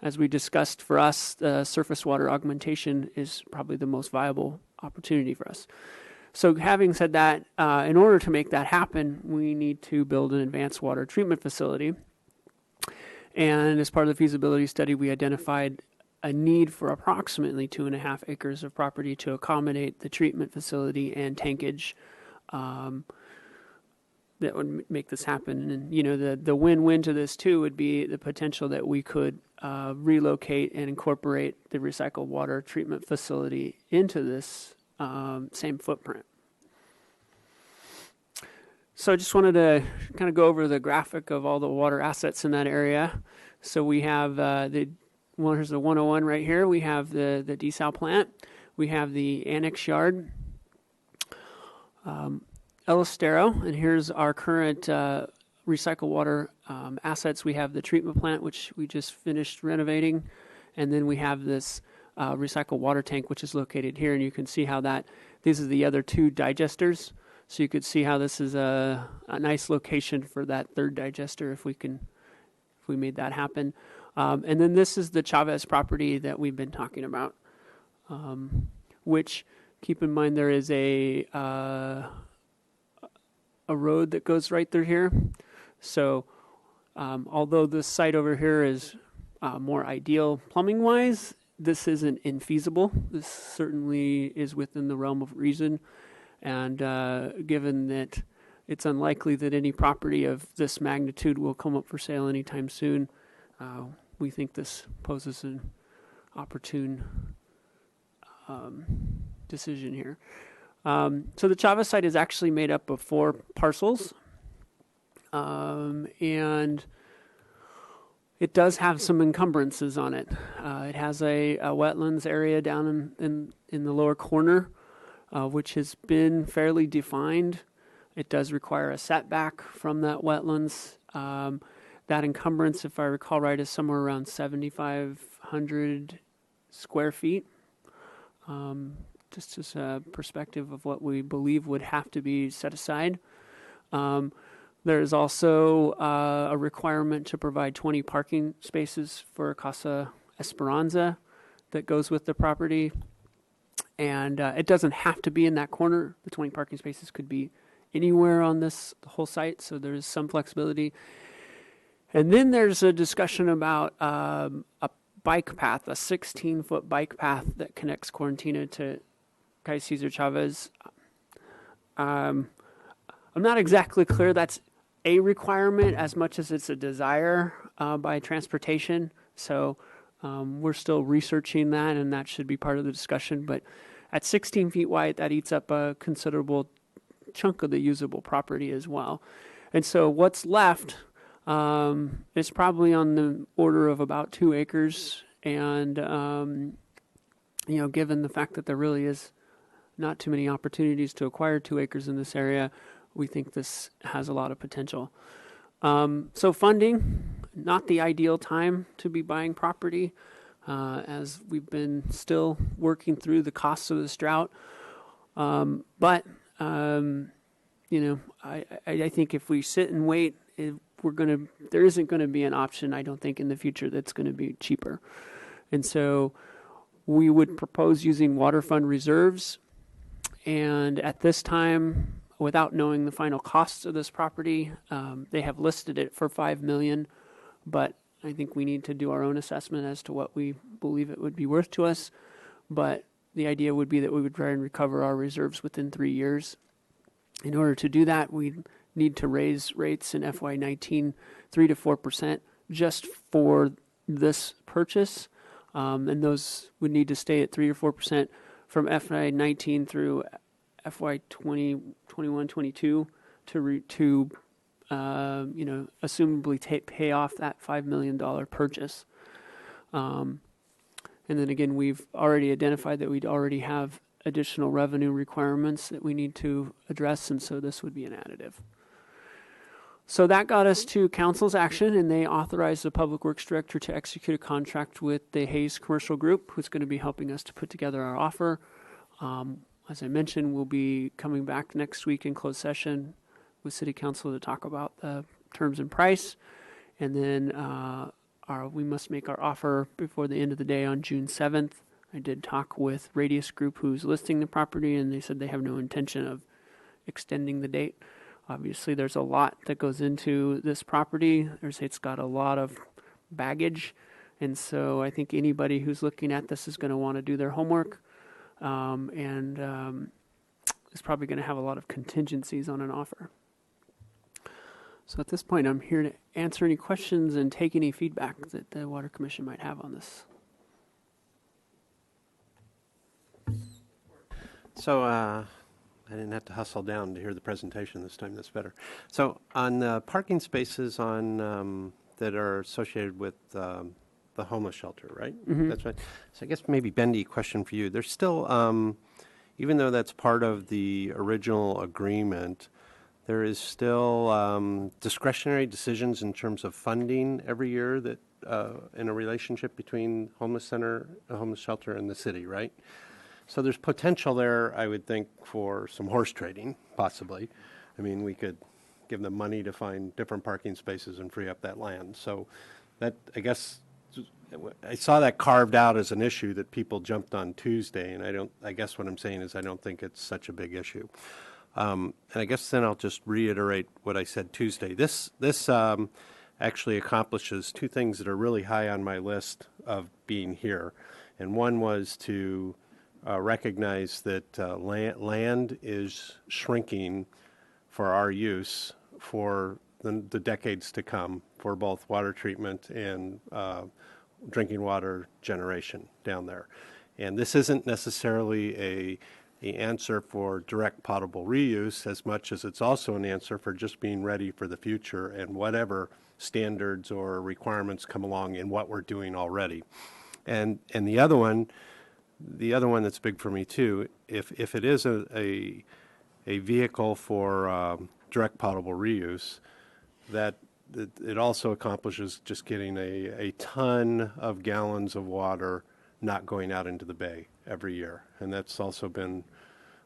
as we discussed, for us, surface water augmentation is probably the most viable opportunity for us. So having said that, in order to make that happen, we need to build an advanced water treatment facility. And as part of the feasibility study, we identified a need for approximately 2.5 acres of property to accommodate the treatment facility and tankage. that would make this happen. And you know, the win-win to this too would be the potential that we could relocate and incorporate the recycled water treatment facility into this same footprint. So I just wanted to kind of go over the graphic of all the water assets in that area. So we have here's the 101 right here. We have the desal plant. We have the annex yard, Elistero, and here's our current recycled water assets. We have the treatment plant, which we just finished renovating, and then we have this recycled water tank, which is located here, and you can see how these are the other two digesters. So you could see how this is a nice location for that third digester if we made that happen. And then this is the Chavez property that we've been talking about, which, keep in mind, there is a road that goes right through here. So although this site over here is more ideal plumbing-wise, this isn't infeasible. This certainly is within the realm of reason. And given that it's unlikely that any property of this magnitude will come up for sale anytime soon, we think this poses an opportune decision here. So the Chavez site is actually made up of 4 parcels, and it does have some encumbrances on it. It has a wetlands area down in the lower corner, which has been fairly defined. It does require a setback from that wetlands. That encumbrance, if I recall right, is somewhere around 7,500 square feet. Just as a perspective of what we believe would have to be set aside. There's also a requirement to provide 20 parking spaces for Casa Esperanza that goes with the property. And it doesn't have to be in that corner. The 20 parking spaces could be anywhere on the whole site, so there's some flexibility. And then there's a discussion about a bike path, a 16-foot bike path that connects Quarantina to Calle Cesar Chavez. I'm not exactly clear that's a requirement as much as it's a desire by transportation. So we're still researching that, and that should be part of the discussion. But at 16 feet wide, that eats up a considerable chunk of the usable property as well. And so what's left is probably on the order of about 2 acres. And, given the fact that there really is not too many opportunities to acquire 2 acres in this area, we think this has a lot of potential. So funding, not the ideal time to be buying property, as we've been still working through the costs of this drought. But I think if we sit and wait, there isn't going to be an option, I don't think, in the future that's going to be cheaper. And so we would propose using water fund reserves. And at this time, without knowing the final costs of this property, they have listed it for $5 million, but I think we need to do our own assessment as to what we believe it would be worth to us. But the idea would be that we would try and recover our reserves within 3 years. In order to do that, we need to raise rates in FY19 3 to 4% just for this purchase, and those would need to stay at 3 or 4% from FY19 through FY21, 22 to assumably pay off that $5 million purchase. And then again, we've already identified that we'd already have additional revenue requirements that we need to address, and so this would be an additive. So that got us to council's action, and they authorized the Public Works Director to execute a contract with the Hayes Commercial Group, who's going to be helping us to put together our offer. As I mentioned, we'll be coming back next week in closed session with City Council to talk about the terms and price, and then we must make our offer before the end of the day on June 7th. I did talk with Radius Group, who's listing the property, and they said they have no intention of extending the date. Obviously, there's a lot that goes into this property. It's got a lot of baggage, and so I think anybody who's looking at this is going to want to do their homework, and is probably going to have a lot of contingencies on an offer. So at this point, I'm here to answer any questions and take any feedback that the Water Commission might have on this. So I didn't have to hustle down to hear the presentation this time. That's better. So on the parking spaces on that are associated with the homeless shelter, right? That's right. So I guess maybe Bendy, question for you. There's still, even though that's part of the original agreement, there is still discretionary decisions in terms of funding every year that in a relationship between homeless center, a homeless shelter, and the city, right? So there's potential there, I would think, for some horse trading, possibly. I mean, we could give them money to find different parking spaces and free up that land. So that, I guess, I saw that carved out as an issue that people jumped on Tuesday, and I guess what I'm saying is I don't think it's such a big issue. And I guess then I'll just reiterate what I said Tuesday. This actually accomplishes two things that are really high on my list of being here. And one was to recognize that land is shrinking for our use for the decades to come for both water treatment and drinking water generation down there. And this isn't necessarily a answer for direct potable reuse as much as it's also an answer for just being ready for the future and whatever standards or requirements come along in what we're doing already. And the other one that's big for me too, if it is a vehicle for direct potable reuse, that it also accomplishes just getting a ton of gallons of water not going out into the bay every year. And that's also been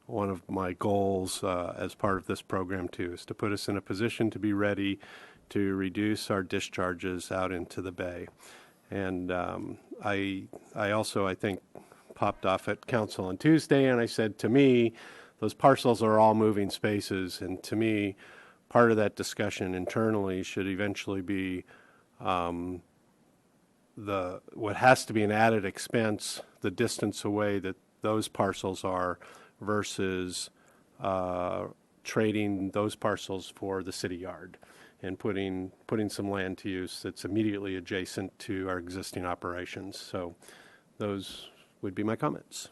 one of my goals as part of this program too, is to put us in a position to be ready to reduce our discharges out into the bay. And I also, I think, popped off at council on Tuesday, and I said, to me, those parcels are all moving spaces, and to me, part of that discussion internally should eventually be what has to be an added expense, the distance away that those parcels are versus trading those parcels for the city yard and putting some land to use that's immediately adjacent to our existing operations. So those would be my comments.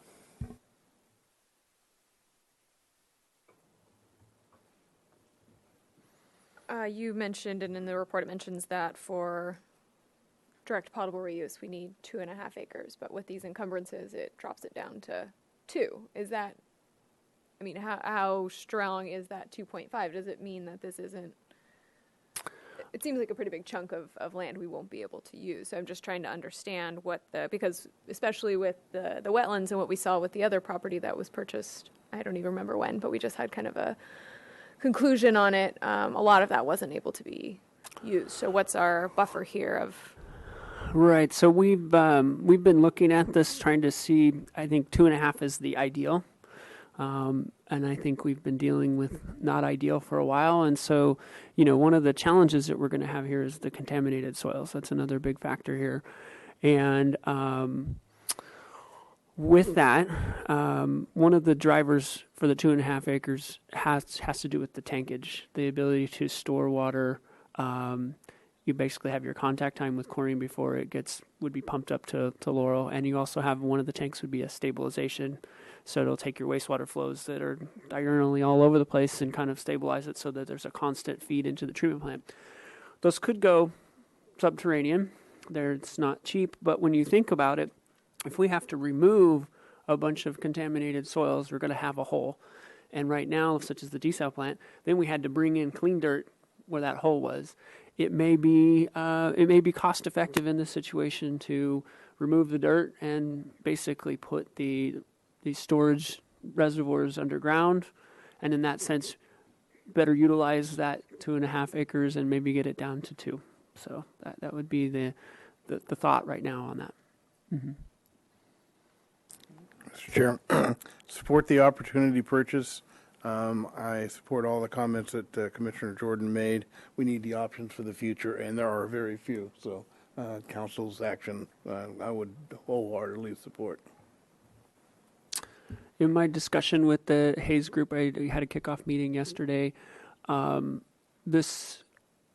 You mentioned, and in the report it mentions that for direct potable reuse, we need 2.5 acres, but with these encumbrances, it drops it down to 2. Is that, I mean, how strong is that 2.5? Does it mean that this isn't, it seems like a pretty big chunk of land we won't be able to use. So I'm just trying to understand because especially with the wetlands and what we saw with the other property that was purchased, I don't even remember when, but we just had kind of a conclusion on it. A lot of that wasn't able to be used. So what's our buffer here of? Right. So we've been looking at this, trying to see. I think 2.5 is the ideal, and I think we've been dealing with not ideal for a while. And so, one of the challenges that we're going to have here is the contaminated soils. That's another big factor here, and with that, one of the drivers for the 2.5 acres has to do with the tankage, the ability to store water. You basically have your contact time with chlorine before it would be pumped up to Laurel, and you also have one of the tanks would be a stabilization, so it'll take your wastewater flows that are diurnally all over the place and kind of stabilize it so that there's a constant feed into the treatment plant. Those could go subterranean. It's not cheap, but when you think about it, if we have to remove a bunch of contaminated soils, we're going to have a hole. And right now, such as the desal plant, then we had to bring in clean dirt where that hole was. It may be cost effective in this situation to remove the dirt and basically put the storage reservoirs underground, and in that sense, better utilize that 2.5 acres and maybe get it down to 2. So that would be the thought right now on that. Mm-hmm. Mr. Chair, support the opportunity purchase. I support all the comments that Commissioner Jordan made. We need the options for the future, and there are very few. So council's action, I would wholeheartedly support. In my discussion with the Hayes Group, I had a kickoff meeting yesterday. This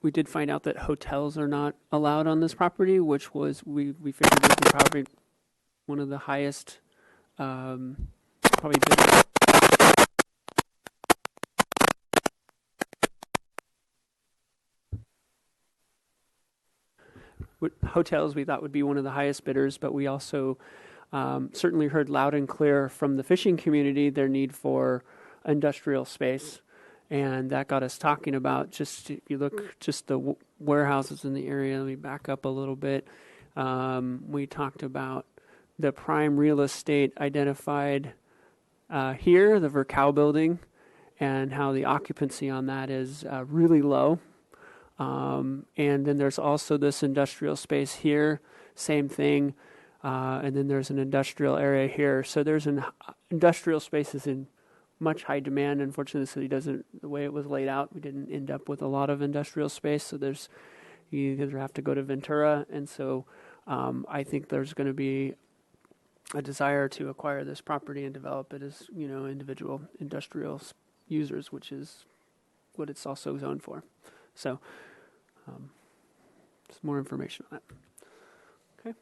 we did find out that hotels are not allowed on this property, which was, we figured would be probably one of the highest, probably bid. Hotels we thought would be one of the highest bidders, but we also certainly heard loud and clear from the fishing community their need for industrial space. And that got us talking about, just if you look, just the warehouses in the area. Let me back up a little bit. We talked about the prime real estate identified here, the Vercow building, and how the occupancy on that is really low. And then there's also this industrial space here, same thing. And then there's an industrial area here. So there's an industrial spaces in much high demand. Unfortunately, the city doesn't, the way it was laid out, we didn't end up with a lot of industrial space. So you either have to go to Ventura. And so I think there's going to be a desire to acquire this property and develop it as, individual industrial users, which is what it's also zoned for. So some more information on that. Okay.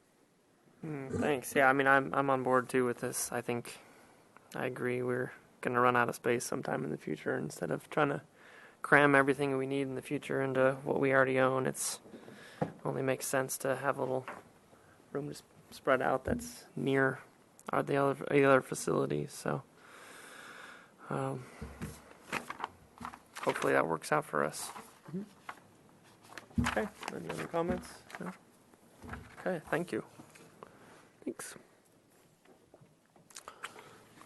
Thanks. Yeah, I mean, I'm on board too with this. I think I agree. We're going to run out of space sometime in the future. Instead of trying to cram everything we need in the future into what we already own, it's only makes sense to have a little room to spread out that's near the other facilities. So hopefully that works out for us. Okay. Any other comments? No? Okay. Thank you. Thanks.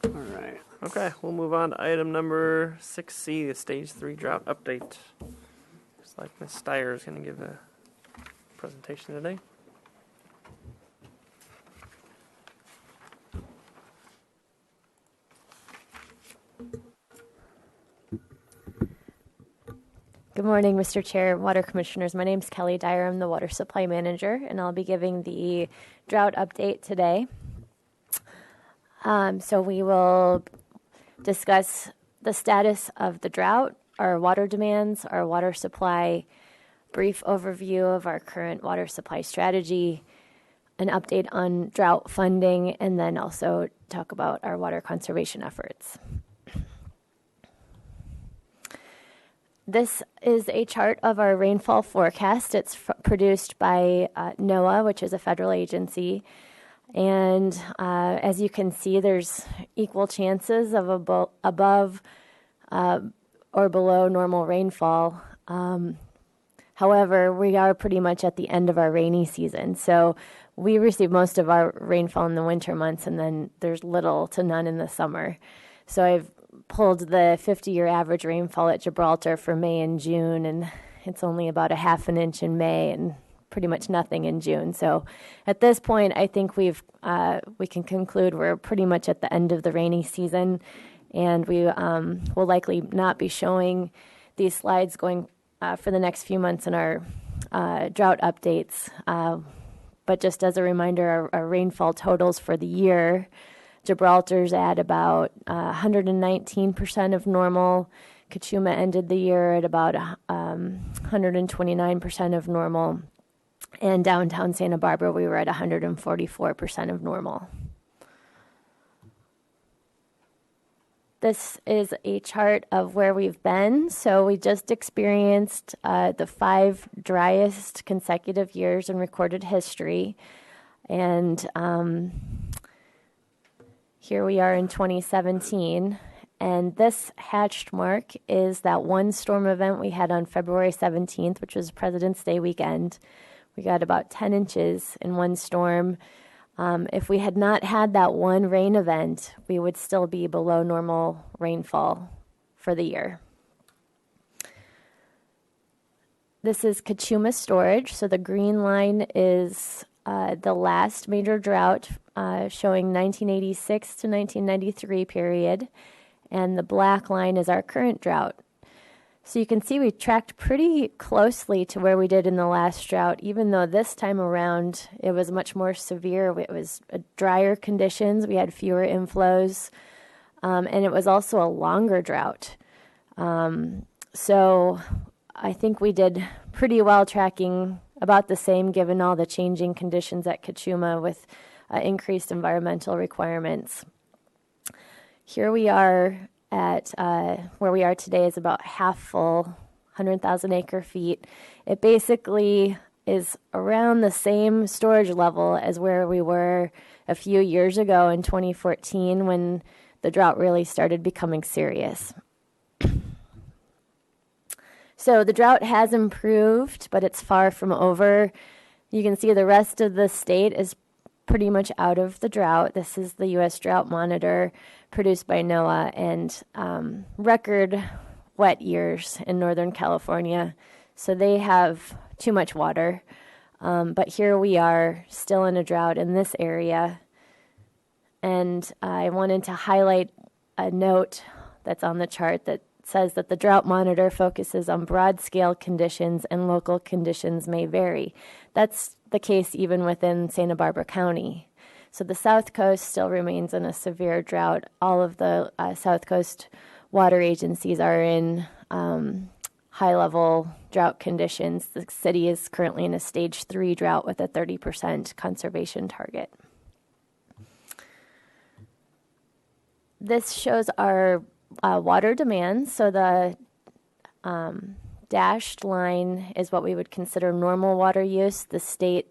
All right. Okay, we'll move on to item number 6C, the Stage 3 drought update. Looks like Ms. Steyer is going to give a presentation today. Good morning, Mr. Chair, Water Commissioners. My name is Kelly Dyer. I'm the Water Supply Manager, and I'll be giving the drought update today. So we will discuss the status of the drought, our water demands, our water supply, brief overview of our current water supply strategy, an update on drought funding, and then also talk about our water conservation efforts. This is a chart of our rainfall forecast. It's produced by NOAA, which is a federal agency. And as you can see, there's equal chances of above or below normal rainfall. However, we are pretty much at the end of our rainy season. So we receive most of our rainfall in the winter months, and then there's little to none in the summer. So I've pulled the 50-year average rainfall at Gibraltar for May and June, and it's only about a half an inch in May and pretty much nothing in June. So at this point, I think we can conclude we're pretty much at the end of the rainy season, and we will likely not be showing these slides going for the next few months in our drought updates. But just as a reminder, our rainfall totals for the year, Gibraltar's at about 119% of normal. Kachuma ended the year at about 129% of normal. And downtown Santa Barbara, we were at 144% of normal. This is a chart of where we've been. So we just experienced the 5 driest consecutive years in recorded history. And here we are in 2017. And this hatched mark is that one storm event we had on February 17th, which was President's Day weekend. We got about 10 inches in one storm. If we had not had that one rain event, we would still be below normal rainfall for the year. This is Kachuma storage. So the green line is the last major drought, showing 1986 to 1993 period. And the black line is our current drought. So you can see we tracked pretty closely to where we did in the last drought, even though this time around it was much more severe. It was drier conditions. We had fewer inflows, and it was also a longer drought. So I think we did pretty well, tracking about the same given all the changing conditions at Kachuma with increased environmental requirements. Here we are at where we are today is about half full, 100,000 acre feet. It basically is around the same storage level as where we were a few years ago in 2014 when the drought really started becoming serious. So the drought has improved, but it's far from over. You can see the rest of the state is pretty much out of the drought. This is the U.S. Drought Monitor produced by NOAA, and record wet years in Northern California. So they have too much water. But here we are still in a drought in this area. And I wanted to highlight a note that's on the chart that says that the drought monitor focuses on broad scale conditions and local conditions may vary. That's the case even within Santa Barbara County. So the South Coast still remains in a severe drought. All of the South Coast water agencies are in high level drought conditions. The city is currently in a stage 3 drought with a 30% conservation target. This shows our water demand. So the dashed line is what we would consider normal water use. The state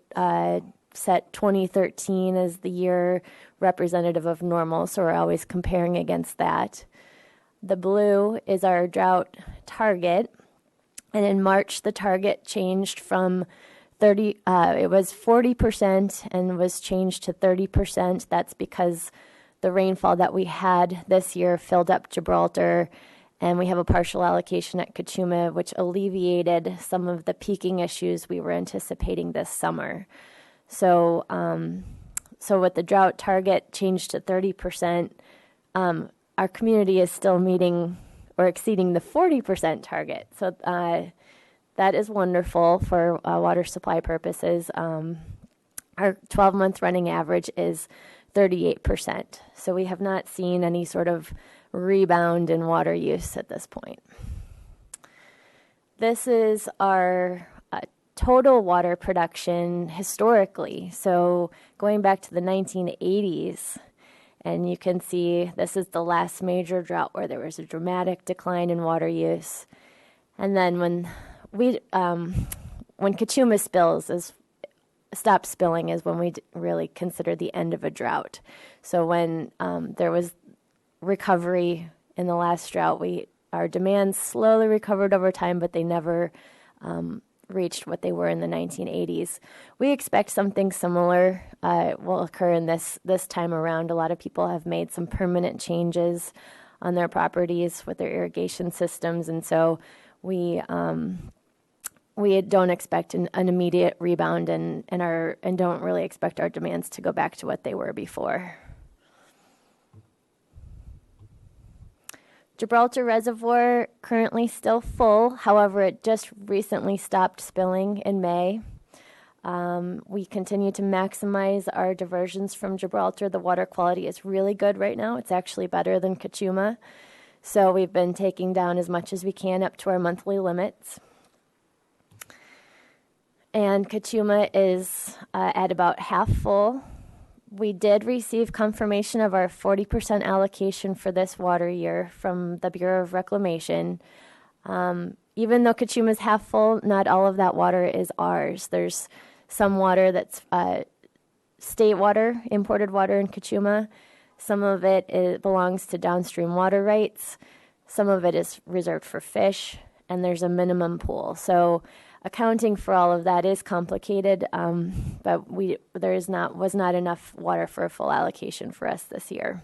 set 2013 as the year representative of normal, so we're always comparing against that. The blue is our drought target, and in March the target changed from it was 40% and was changed to 30%. That's because the rainfall that we had this year filled up Gibraltar, and we have a partial allocation at Kachuma, which alleviated some of the peaking issues we were anticipating this summer. So, with the drought target changed to 30%, our community is still meeting or exceeding the 40% target. So that is wonderful for water supply purposes. Our 12-month running average is 38%. So we have not seen any sort of rebound in water use at this point. This is our total water production historically. So going back to the 1980s, and you can see this is the last major drought where there was a dramatic decline in water use. And then when Kachuma stopped spilling is when we really consider the end of a drought. So when there was recovery in the last drought, our demands slowly recovered over time, but they never reached what they were in the 1980s. We expect something similar will occur in this time around. A lot of people have made some permanent changes on their properties with their irrigation systems, and so we don't expect an immediate rebound and don't really expect our demands to go back to what they were before. Gibraltar Reservoir currently still full. However, it just recently stopped spilling in May. We continue to maximize our diversions from Gibraltar. The water quality is really good right now. It's actually better than Kachuma. So we've been taking down as much as we can up to our monthly limits. And Kachuma is at about half full. We did receive confirmation of our 40% allocation for this water year from the Bureau of Reclamation. Even though Kachuma is half full, not all of that water is ours. There's some water that's state water, imported water in Kachuma. Some of it belongs to downstream water rights. Some of it is reserved for fish, and there's a minimum pool. So accounting for all of that is complicated, but there was not enough water for a full allocation for us this year.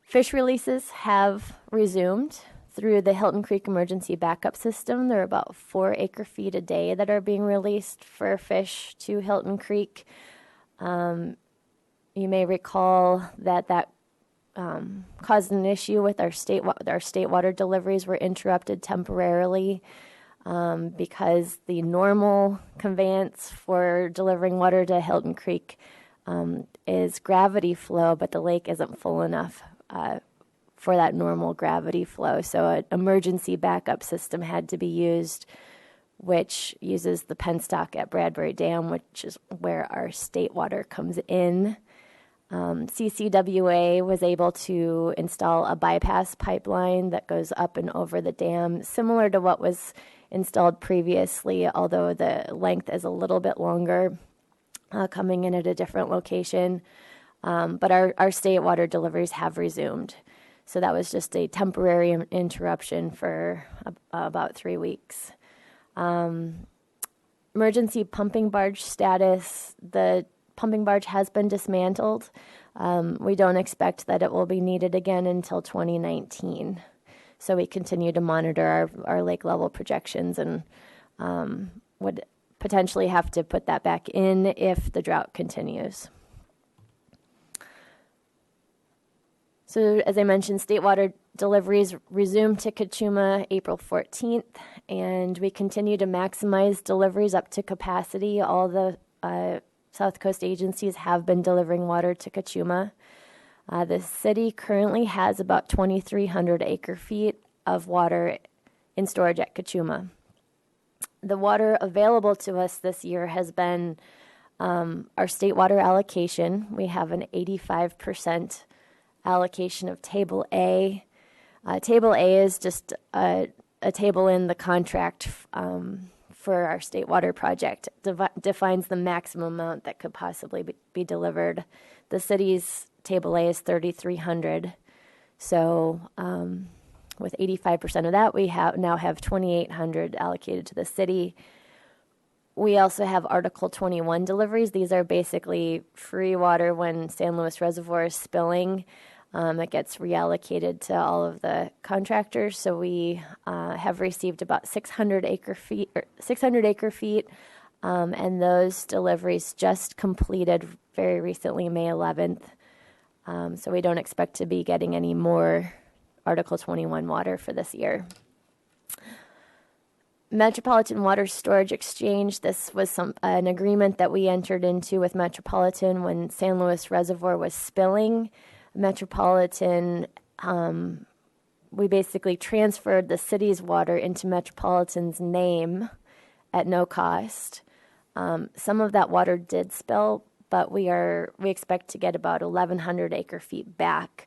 Fish releases have resumed through the Hilton Creek Emergency Backup System. There are about 4 acre-feet a day that are being released for fish to Hilton Creek. You may recall that caused an issue with our state water deliveries were interrupted temporarily because the normal conveyance for delivering water to Hilton Creek is gravity flow, but the lake isn't full enough for that normal gravity flow. So an emergency backup system had to be used, which uses the penstock at Bradbury Dam, which is where our state water comes in. CCWA was able to install a bypass pipeline that goes up and over the dam, similar to what was installed previously, although the length is a little bit longer, coming in at a different location. But our state water deliveries have resumed. So that was just a temporary interruption for about 3 weeks. Emergency pumping barge status, the pumping barge has been dismantled. We don't expect that it will be needed again until 2019. So we continue to monitor our lake level projections and would potentially have to put that back in if the drought continues. So as I mentioned, state water deliveries resumed to Kachuma April 14th, and we continue to maximize deliveries up to capacity. All the South Coast agencies have been delivering water to Kachuma. The city currently has about 2,300 acre-feet of water in storage at Kachuma. The water available to us this year has been our state water allocation. We have an 85% allocation of Table A. Table A is just a table in the contract for our state water project. Defines the maximum amount that could possibly be delivered. The city's Table A is 3,300. So with 85% of that, we now have 2,800 allocated to the city. We also have Article 21 deliveries. These are basically free water when San Luis Reservoir is spilling. It gets reallocated to all of the contractors. So we have received about 600 acre feet, and those deliveries just completed very recently, May 11th. So we don't expect to be getting any more Article 21 water for this year. Metropolitan Water Storage Exchange, this was an agreement that we entered into with Metropolitan when San Luis Reservoir was spilling. Metropolitan, we basically transferred the city's water into Metropolitan's name at no cost. Some of that water did spill, but we expect to get about 1,100 acre-feet back,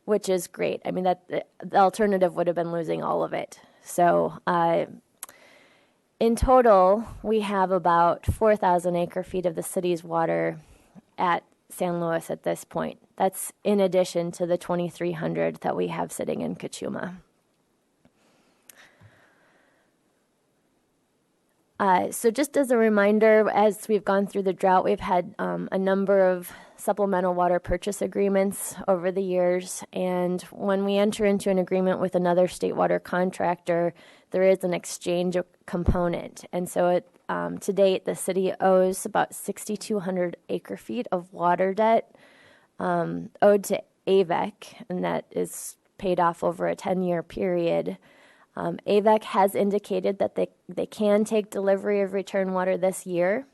which is great. I mean, the alternative would have been losing all of it. So in total, we have about 4,000 acre-feet of the city's water at San Luis at this point. That's in addition to the 2,300 that we have sitting in Kachuma. So just as a reminder, as we've gone through the drought, we've had a number of supplemental water purchase agreements over the years. And when we enter into an agreement with another state water contractor, there is an exchange component. And so to date, the city owes about 6,200 acre-feet of water debt owed to AVEC, and that is paid off over a 10-year period. AVEC has indicated that they can take delivery of return water this year,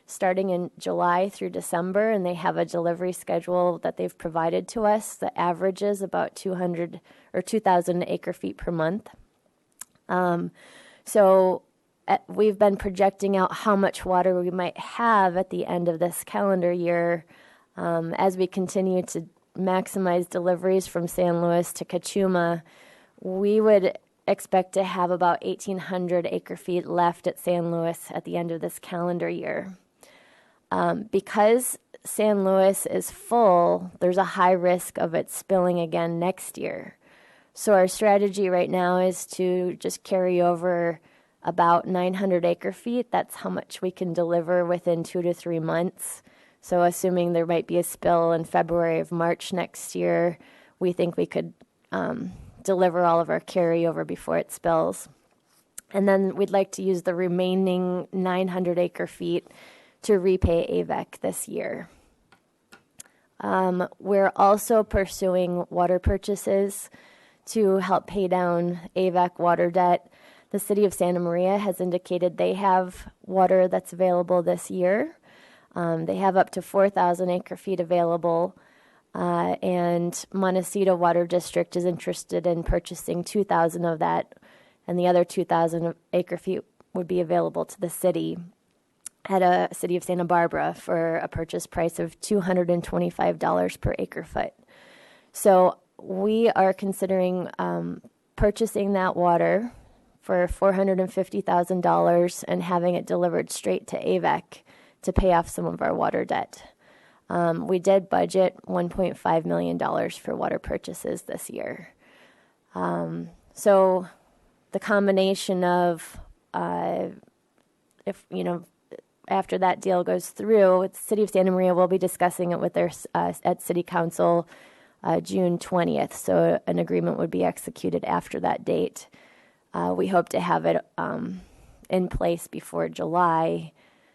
starting in July through December, and they have a delivery schedule that they've provided to us that averages about 200 or 2,000 acre-feet per month. So we've been projecting out how much water we might have at the end of this calendar year as we continue to maximize deliveries from San Luis to Kachuma. We would expect to have about 1,800 acre-feet left at San Luis at the end of this calendar year. Because San Luis is full, there's a high risk of it spilling again next year. So our strategy right now is to just carry over about 900 acre-feet. That's how much we can deliver within 2 to 3 months. So assuming there might be a spill in February of March next year, we think we could deliver all of our carryover before it spills. And then we'd like to use the remaining 900 acre-feet to repay AVEC this year. We're also pursuing water purchases to help pay down AVEC water debt. The city of Santa Maria has indicated they have water that's available this year. They have up to 4,000 acre-feet available. And Montecito Water District is interested in purchasing 2,000 of that, and the other 2,000 acre feet would be available to the city at a City of Santa Barbara for a purchase price of $225 per acre foot. So we are considering purchasing that water for $450,000 and having it delivered straight to AVEC to pay off some of our water debt. We did budget $1.5 million for water purchases this year. So the combination of, if, you know, after that deal goes through, the City of Santa Maria will be discussing it with their, at City Council June 20th. So an agreement would be executed after that date. We hope to have it in place before July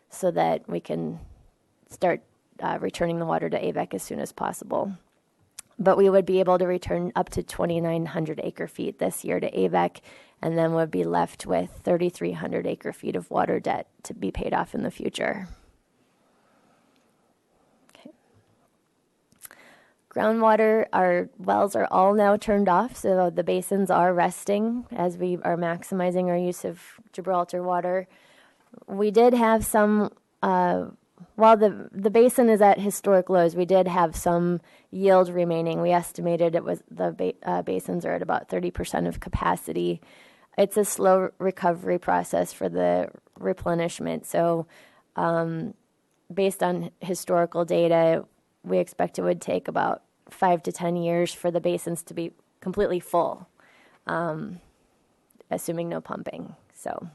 so that we can start returning the water to AVEC as soon as possible. But we would be able to return up to 2,900 acre feet this year to AVEC, and then would be left with 3,300 acre feet of water debt to be paid off in the future. Okay. Groundwater, our wells are all now turned off, so the basins are resting as we are maximizing our use of Gibraltar water. We did have some, while the basin is at historic lows, we did have some yield remaining. We estimated it was the basins are at about 30% of capacity. It's a slow recovery process for the replenishment. So based on historical data, we expect it would take about 5 to 10 years for the basins to be completely full, assuming no pumping. So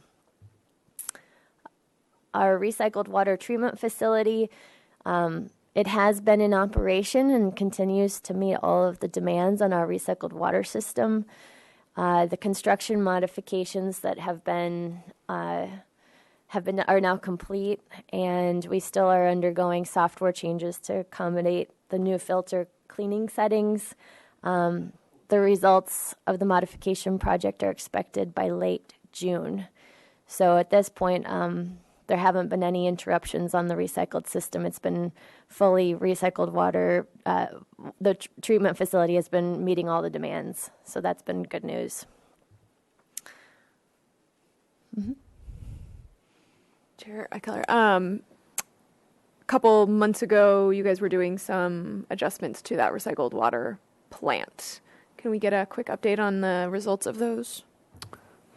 our recycled water treatment facility, it has been in operation and continues to meet all of the demands on our recycled water system. The construction modifications that are now complete, and we still are undergoing software changes to accommodate the new filter cleaning settings. The results of the modification project are expected by late June. So at this point, there haven't been any interruptions on the recycled system. It's been fully recycled water. The treatment facility has been meeting all the demands, so that's been good news. Mm-hmm. Chair Eckler, a couple months ago, you guys were doing some adjustments to that recycled water plant. Can we get a quick update on the results of those?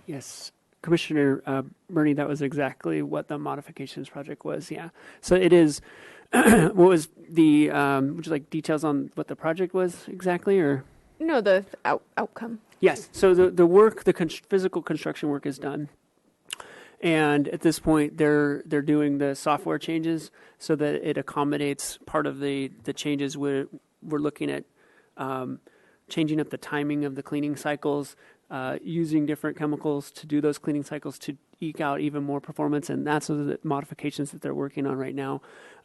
Yes. Commissioner Bernie, that was exactly what the modifications project was, yeah. So it is, what was the, would you like details on what the project was exactly, or? No, the outcome. Yes, so the work, the physical construction work is done. And at this point, they're doing the software changes so that it accommodates part of the changes. We're looking at changing up the timing of the cleaning cycles, using different chemicals to do those cleaning cycles to eke out even more performance, and that's the modifications that they're working on right now.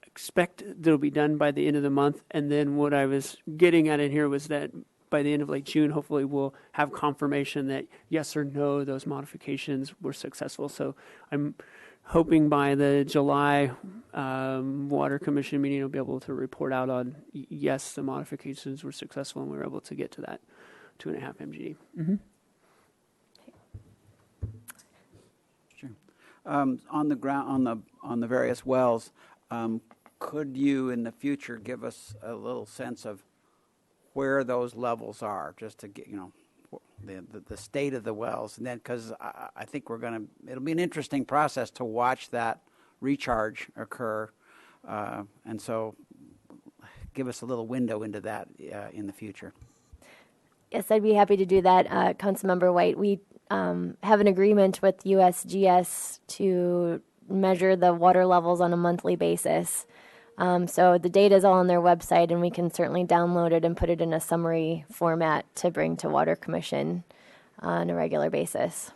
Expect they'll be done by the end of the month, and then what I was getting at in here was that by the end of late June, hopefully we'll have confirmation that yes or no, those modifications were successful. So I'm hoping by the July Water Commission meeting, we'll be able to report out on yes, the modifications were successful and we were able to get to that 2.5 MGD. Mm-hmm. On the ground, on the various wells, could you in the future give us a little sense of where those levels are, just to get, you know, the state of the wells, and then because I think it'll be an interesting process to watch that recharge occur, and so give us a little window into that in the future. Yes, I'd be happy to do that, Councilmember White. We have an agreement with USGS to measure the water levels on a monthly basis. So the data is all on their website, and we can certainly download it and put it in a summary format to bring to Water Commission on a regular basis.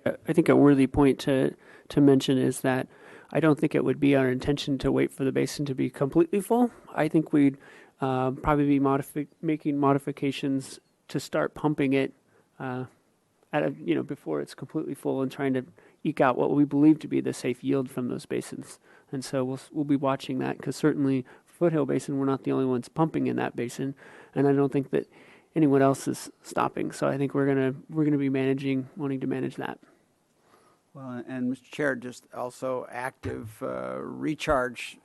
I think a worthy point to mention is that I don't think it would be our intention to wait for the basin to be completely full. I think we'd probably be making modifications to start pumping it at out of, before it's completely full, and trying to eke out what we believe to be the safe yield from those basins. And so we'll be watching that, because certainly Foothill Basin, we're not the only ones pumping in that basin, and I don't think that anyone else is stopping. So I think we're gonna be wanting to manage that. Well, and Mr. Chair, just also active recharge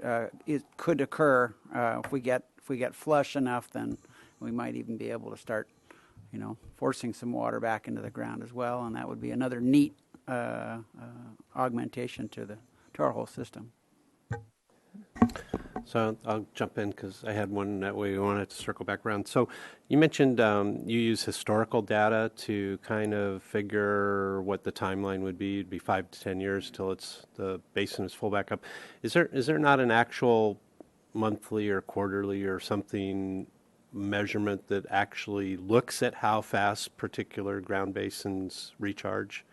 could occur if we get flush enough. Then we might even be able to start, forcing some water back into the ground as well, and that would be another neat augmentation to our whole system. So I'll jump in because I had one that we wanted to circle back around. So you mentioned you use historical data to kind of figure what the timeline would be. It'd be 5 to 10 years till the basin is full back up. Is there not an actual monthly or quarterly or something measurement that actually looks at how fast particular ground basins recharge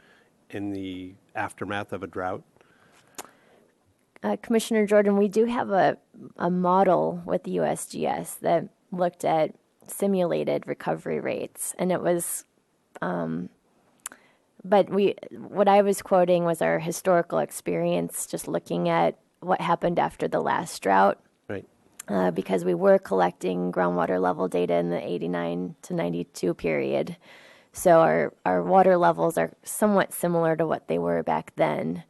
in the aftermath of a drought? Commissioner Jordan, we do have a model with the USGS that looked at simulated recovery rates, and it was, but what I was quoting was our historical experience, just looking at what happened after the last drought. Right. Because we were collecting groundwater level data in the 89 to 92 period. So our water levels are somewhat similar to what they were back then,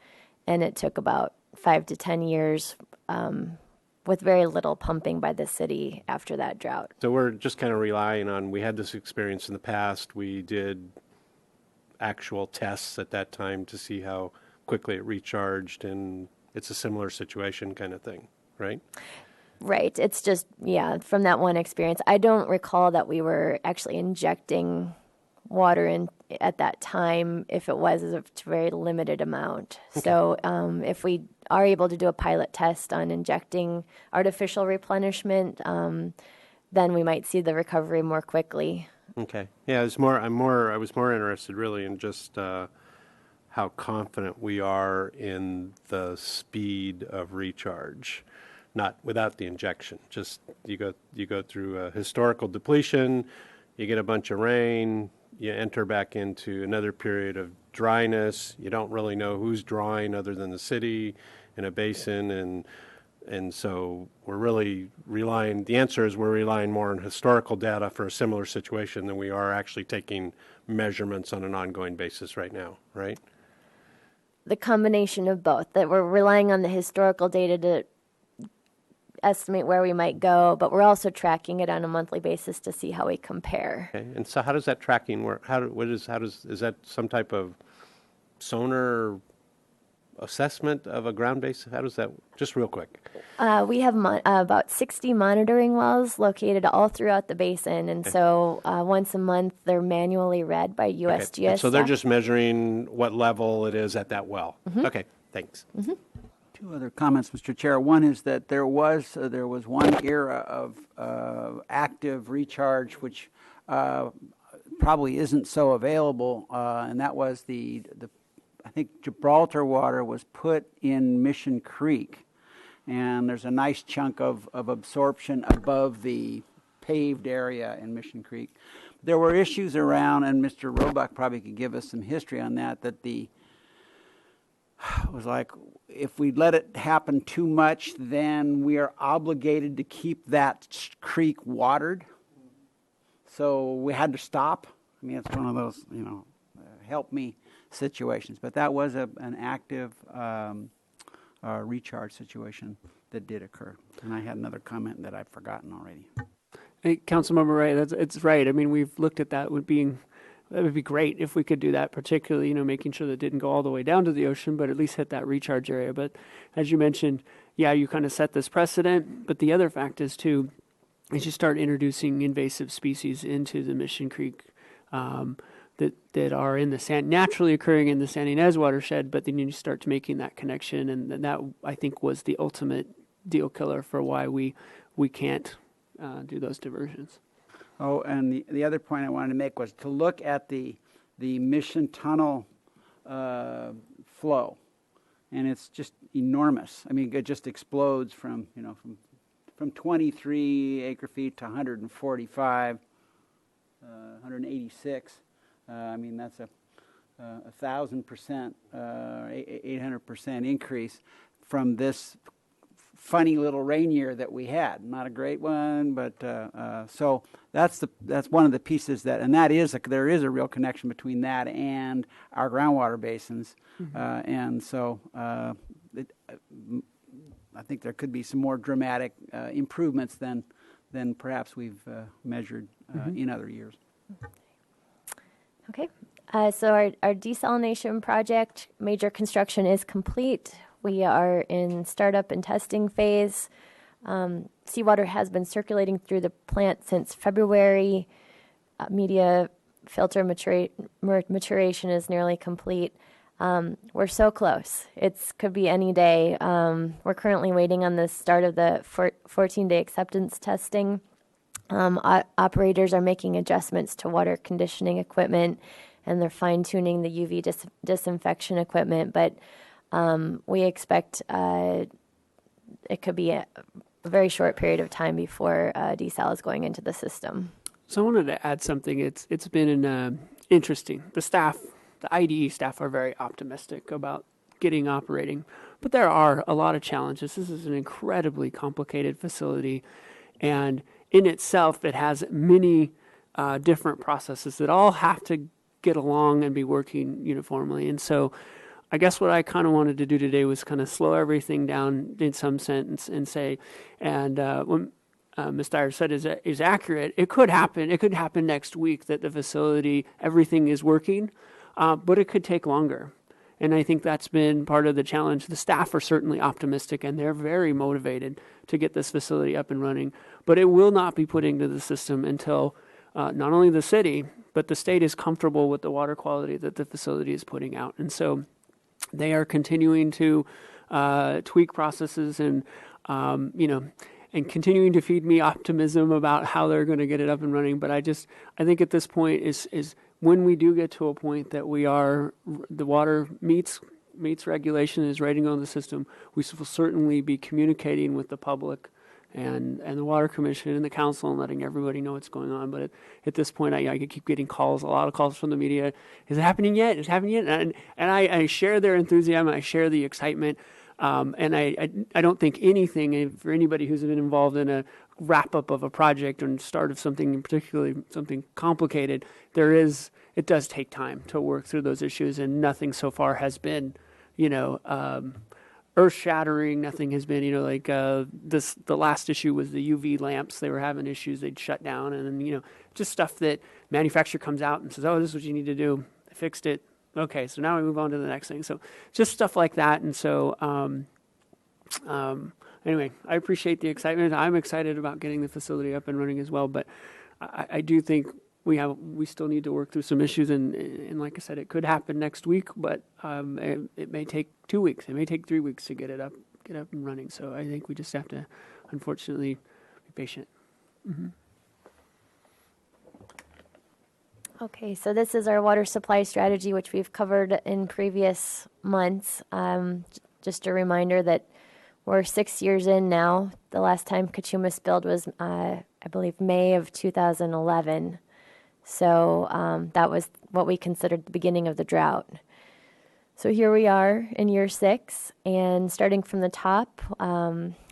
and it took about 5 to 10 years with very little pumping by the city after that drought. So we're just kind of relying on, we had this experience in the past, we did actual tests at that time to see how quickly it recharged, and it's a similar situation kind of thing, right? Right. It's just, from that one experience. I don't recall that we were actually injecting water in at that time. If it was, it's a very limited amount. Okay. So if we are able to do a pilot test on injecting artificial replenishment, then we might see the recovery more quickly. Okay. Yeah, I was more interested really in just how confident we are in the speed of recharge, not without the injection. Just you go through a historical depletion, you get a bunch of rain, you enter back into another period of dryness. You don't really know who's drawing other than the city in a basin, and so we're really relying. The answer is we're relying more on historical data for a similar situation than we are actually taking measurements on an ongoing basis right now, right? The combination of both. That we're relying on the historical data to estimate where we might go, but we're also tracking it on a monthly basis to see how we compare. Okay, and so how does that tracking work? Is that some type of sonar assessment of a ground base? How does that, just real quick? We have about 60 monitoring wells located all throughout the basin, and so once a month they're manually read by USGS. Okay. And so they're staff. just measuring what level it is at that well. Mm-hmm. Okay, thanks. Mm-hmm. Two other comments, Mr. Chair. One is that there was one era of active recharge which probably isn't so available, and that was I think Gibraltar water was put in Mission Creek, and there's a nice chunk of absorption above the paved area in Mission Creek. There were issues around, and Mr. Roebuck probably could give us some history on that it was like, if we let it happen too much, then we are obligated to keep that creek watered. So we had to stop. I mean, it's one of those, help me situations. But that was an active recharge situation that did occur. And I had another comment that I've forgotten already. Hey, Councilmember Wright, it's right. I mean, we've looked at that that would be great if we could do that, particularly, making sure that it didn't go all the way down to the ocean, but at least hit that recharge area. But as you mentioned, you kind of set this precedent. But the other fact is, too, is you start introducing invasive species into the Mission Creek that are in the naturally occurring in the San Ynez watershed, but then you start making that connection, and that, I think, was the ultimate deal killer for why we can't do those diversions. Oh, and the other point I wanted to make was to look at the Mission Tunnel flow, and it's just enormous. I mean, it just explodes from 23 acre feet to 145, 186. I mean, that's 1,000%, 800% increase from this funny little rain year that we had. Not a great one, but so that's one of the pieces and there is a real connection between that and our groundwater basins, and so I think there could be some more dramatic improvements than perhaps we've measured in other years. Okay. So our desalination project, major construction is complete. We are in startup and testing phase. Seawater has been circulating through the plant since February. Media filter maturation is nearly complete. We're so close. It could be any day. We're currently waiting on the start of the 14-day acceptance testing. Operators are making adjustments to water conditioning equipment, and they're fine-tuning the UV disinfection equipment, but we expect it could be a very short period of time before desal is going into the system. So I wanted to add something. It's been interesting. The IDE staff are very optimistic about getting operating, but there are a lot of challenges. This is an incredibly complicated facility, and in itself, it has many different processes that all have to get along and be working uniformly. And so I guess what I kind of wanted to do today was kind of slow everything down in some sense and say, and when Ms. Dyer said is accurate, it could happen. It could happen next week that the facility, everything is working, but it could take longer. And I think that's been part of the challenge. The staff are certainly optimistic, and they're very motivated to get this facility up and running. But it will not be put into the system until not only the city, but the state is comfortable with the water quality that the facility is putting out. And so they are continuing to tweak processes and, and continuing to feed me optimism about how they're going to get it up and running. But I think at this point is when we do get to a point that the water meets regulation, is ready to go in the system, we will certainly be communicating with the public and the Water Commission and the council and letting everybody know what's going on. But at this point, I keep getting calls, a lot of calls from the media. Is it happening yet? Is it happening yet? And I share their enthusiasm. I share the excitement. And I don't think anything, for anybody who's been involved in a wrap-up of a project and start of something, particularly something complicated, it does take time to work through those issues, and nothing so far has been, earth-shattering. Nothing has been, the last issue was the UV lamps. They were having issues. They'd shut down, and then, just stuff that manufacturer comes out and says, oh, this is what you need to do. I fixed it. Okay, so now we move on to the next thing. So just stuff like that. And so anyway, I appreciate the excitement. I'm excited about getting the facility up and running as well. But I do think we still need to work through some issues. And like I said, it could happen next week, but it may take 2 weeks. It may take 3 weeks to get up and running. So I think we just have to, unfortunately, be patient. Mm-hmm. Okay, so this is our water supply strategy, which we've covered in previous months. Just a reminder that we're 6 years in now. The last time Kachuma spilled was, I believe, May of 2011. So that was what we considered the beginning of the drought. So here we are in year 6, and starting from the top,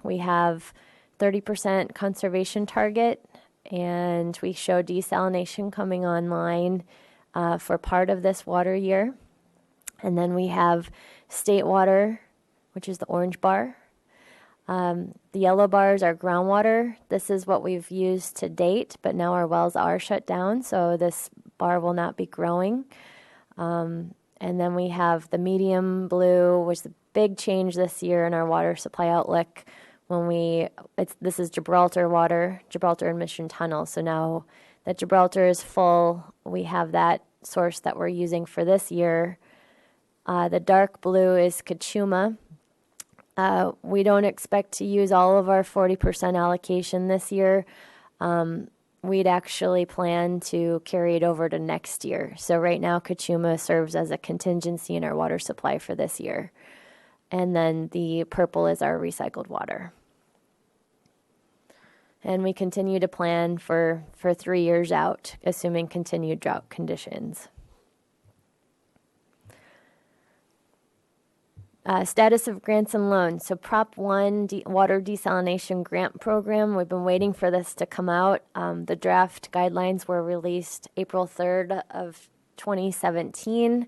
we have 30% conservation target. And we show desalination coming online for part of this water year. And then we have state water, which is the orange bar. The yellow bars are groundwater. This is what we've used to date, but now our wells are shut down, so this bar will not be growing. And then we have the medium blue, which is a big change this year in our water supply outlook. This is Gibraltar water, Gibraltar and Mission Tunnel. So now that Gibraltar is full, we have that source that we're using for this year. The dark blue is Kachuma. We don't expect to use all of our 40% allocation this year. We'd actually plan to carry it over to next year. So right now, Kachuma serves as a contingency in our water supply for this year. And then the purple is our recycled water. And we continue to plan for 3 years out, assuming continued drought conditions. Status of grants and loans. So Prop 1 Water Desalination Grant Program, we've been waiting for this to come out. The draft guidelines were released April 3rd of 2017.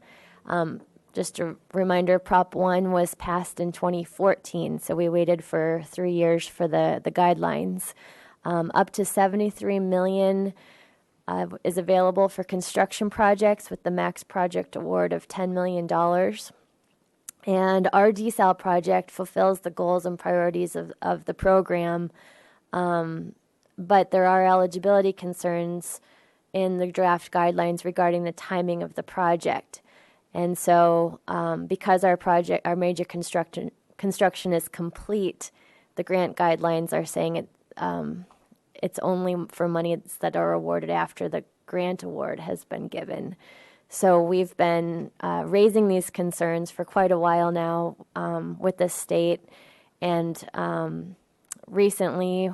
Just a reminder, Prop 1 was passed in 2014, so we waited for 3 years for the guidelines. Up to $73 million is available for construction projects with the max project award of $10 million. And our desal project fulfills the goals and priorities of the program, but there are eligibility concerns in the draft guidelines regarding the timing of the project. And so because our major construction is complete, the grant guidelines are saying it's only for monies that are awarded after the grant award has been given. So we've been raising these concerns for quite a while now with the state, and recently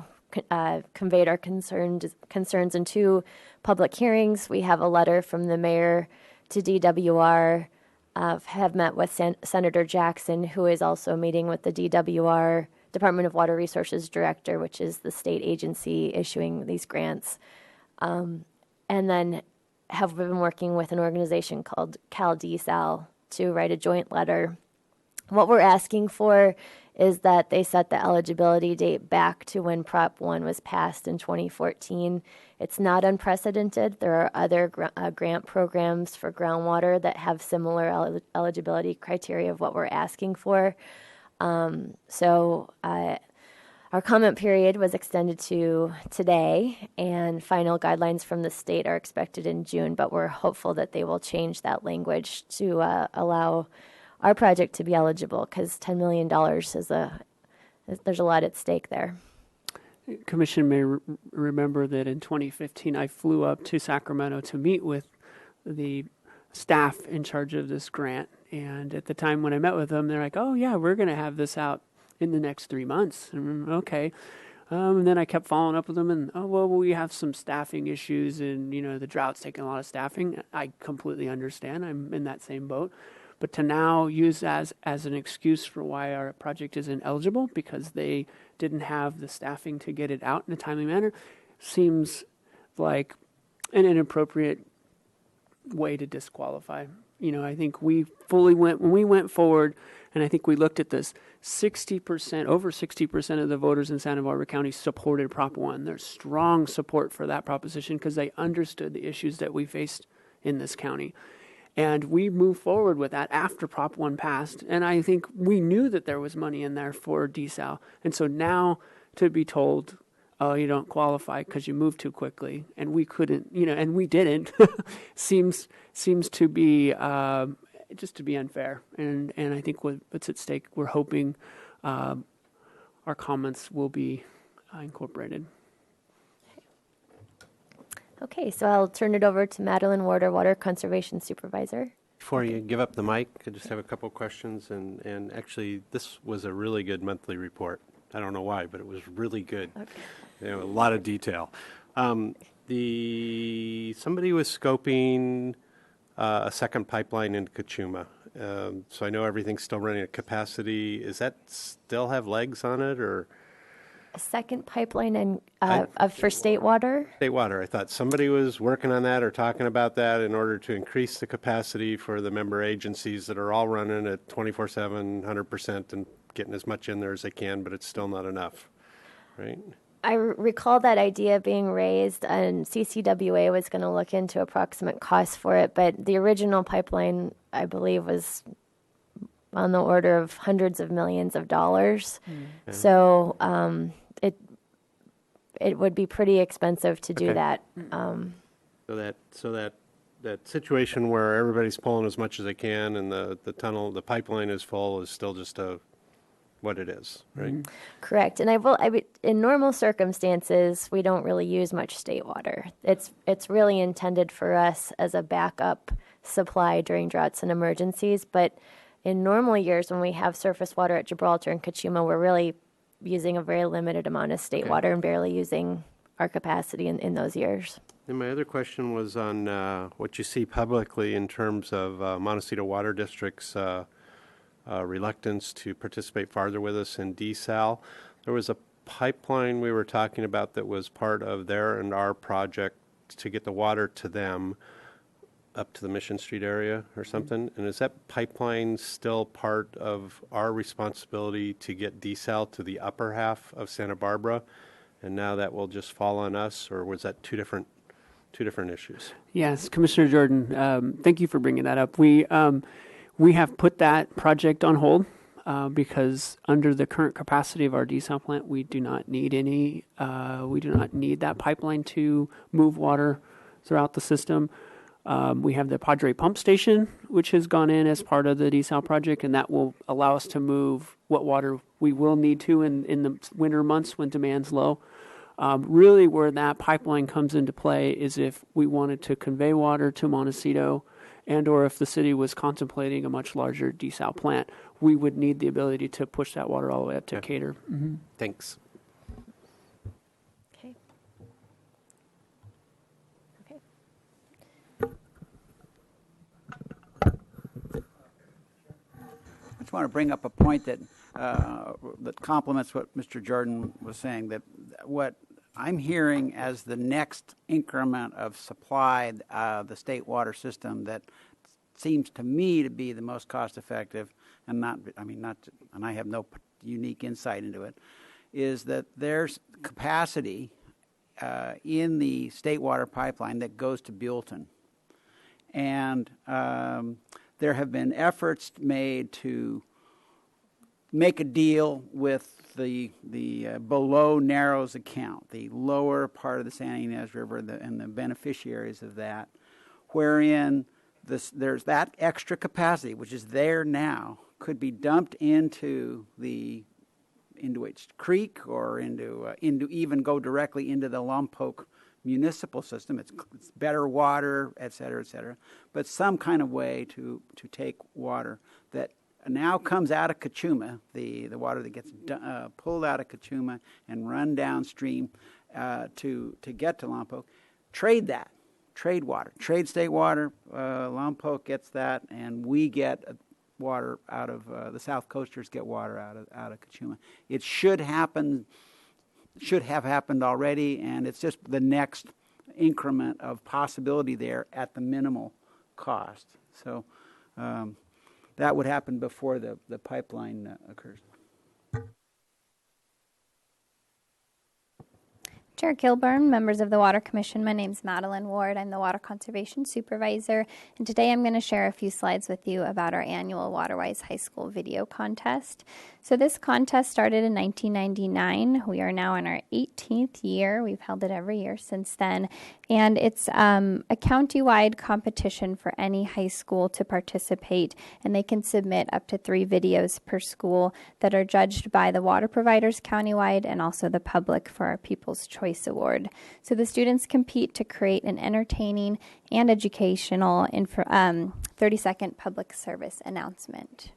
conveyed our concerns in 2 public hearings. We have a letter from the mayor to DWR, have met with Senator Jackson, who is also meeting with the DWR, Department of Water Resources Director, which is the state agency issuing these grants, and then have been working with an organization called CalDesal to write a joint letter. What we're asking for is that they set the eligibility date back to when Prop 1 was passed in 2014. It's not unprecedented. There are other grant programs for groundwater that have similar eligibility criteria of what we're asking for. Our comment period was extended to today, and final guidelines from the state are expected in June, but we're hopeful that they will change that language to allow our project to be eligible, because $10 million there's a lot at stake there. Commission may remember that in 2015, I flew up to Sacramento to meet with the staff in charge of this grant. And at the time when I met with them, they're like, oh, yeah, we're going to have this out in the next 3 months. And okay. And then I kept following up with them, and, oh, well, we have some staffing issues, and, the drought's taking a lot of staffing. I completely understand. I'm in that same boat. But to now use as an excuse for why our project isn't eligible because they didn't have the staffing to get it out in a timely manner seems like an inappropriate way to disqualify. I think we when we went forward, and I think we looked at this, over 60% of the voters in Santa Barbara County supported Prop 1. There's strong support for that proposition because they understood the issues that we faced in this county. And we moved forward with that after Prop 1 passed. And I think we knew that there was money in there for desal. And so now to be told, oh, you don't qualify because you moved too quickly, and we couldn't, and we didn't, seems to be just to be unfair. And I think what's at stake, we're hoping our comments will be incorporated. Okay, so I'll turn it over to Madeline Warder, Water Conservation Supervisor. Before you give up the mic, I just have a couple questions, and actually, this was a really good monthly report. I don't know why, but it was really good. Okay. A lot of detail. Somebody was scoping a second pipeline into Kachuma. So I know everything's still running at capacity. Is that still have legs on it, or? A second pipeline for state water? State water. I thought somebody was working on that or talking about that in order to increase the capacity for the member agencies that are all running at 24/7, 100%, and getting as much in there as they can, but it's still not enough, right? I recall that idea being raised, and CCWA was going to look into approximate costs for it, but the original pipeline, I believe, was on the order of hundreds of millions of dollars. Mm. So it would be pretty expensive to do that. So that situation where everybody's pulling as much as they can and the pipeline is full is still just what it is, right? Mm-hmm. Correct. And in normal circumstances, we don't really use much state water. It's really intended for us as a backup supply during droughts and emergencies. But in normal years, when we have surface water at Gibraltar and Kachuma, we're really using a very limited amount of state water and barely using our capacity in those years. And my other question was on what you see publicly in terms of Montecito Water District's reluctance to participate farther with us in desal. There was a pipeline we were talking about that was part of their and our project to get the water to them up to the Mission Street area or something. And is that pipeline still part of our responsibility to get desal to the upper half of Santa Barbara? And now that will just fall on us, or was that two different issues? Yes, Commissioner Jordan, thank you for bringing that up. We have put that project on hold because under the current capacity of our desal plant, we do not need that pipeline to move water throughout the system. We have the Padre pump station, which has gone in as part of the desal project, and that will allow us to move what water we will need to in the winter months when demand's low. Really where that pipeline comes into play is if we wanted to convey water to Montecito, and or if the city was contemplating a much larger desal plant, we would need the ability to push that water all the way up to Cater. Mm-hmm. Thanks. Okay. Okay. I just want to bring up a point that complements what Mr. Jordan was saying, that what I'm hearing as the next increment of supply, the state water system that seems to me to be the most cost effective, and and I have no unique insight into it, is that there's capacity in the state water pipeline that goes to Buellton. And there have been efforts made to make a deal with the below Narrows account, the lower part of the Santa Ynez River, and the beneficiaries of that, wherein there's that extra capacity, which is there now, could be dumped into its creek or into even go directly into the Lompoc municipal system. It's better water, et cetera, but some kind of way to take water that now comes out of Cachuma, the water that gets pulled out of Cachuma and run downstream to get to Lompoc. Trade water, trade state water. Lompoc gets that, and we get water out of the South Coasters get water out of Cachuma. It should have happened already, and it's just the next increment of possibility there at the minimal cost. So that would happen before the pipeline occurs. Chair Kilburn, members of the Water Commission, my name's Madeline Ward. I'm the Water Conservation Supervisor, and today I'm going to share a few slides with you about our annual Waterwise High School video contest. So this contest started in 1999. We are now in our 18th year. We've held it every year since then, and it's a county-wide competition for any high school to participate, and they can submit up to 3 videos per school that are judged by the water providers countywide and also the public for our People's Choice Award. So the students compete to create an entertaining and educational 30-second public service announcement.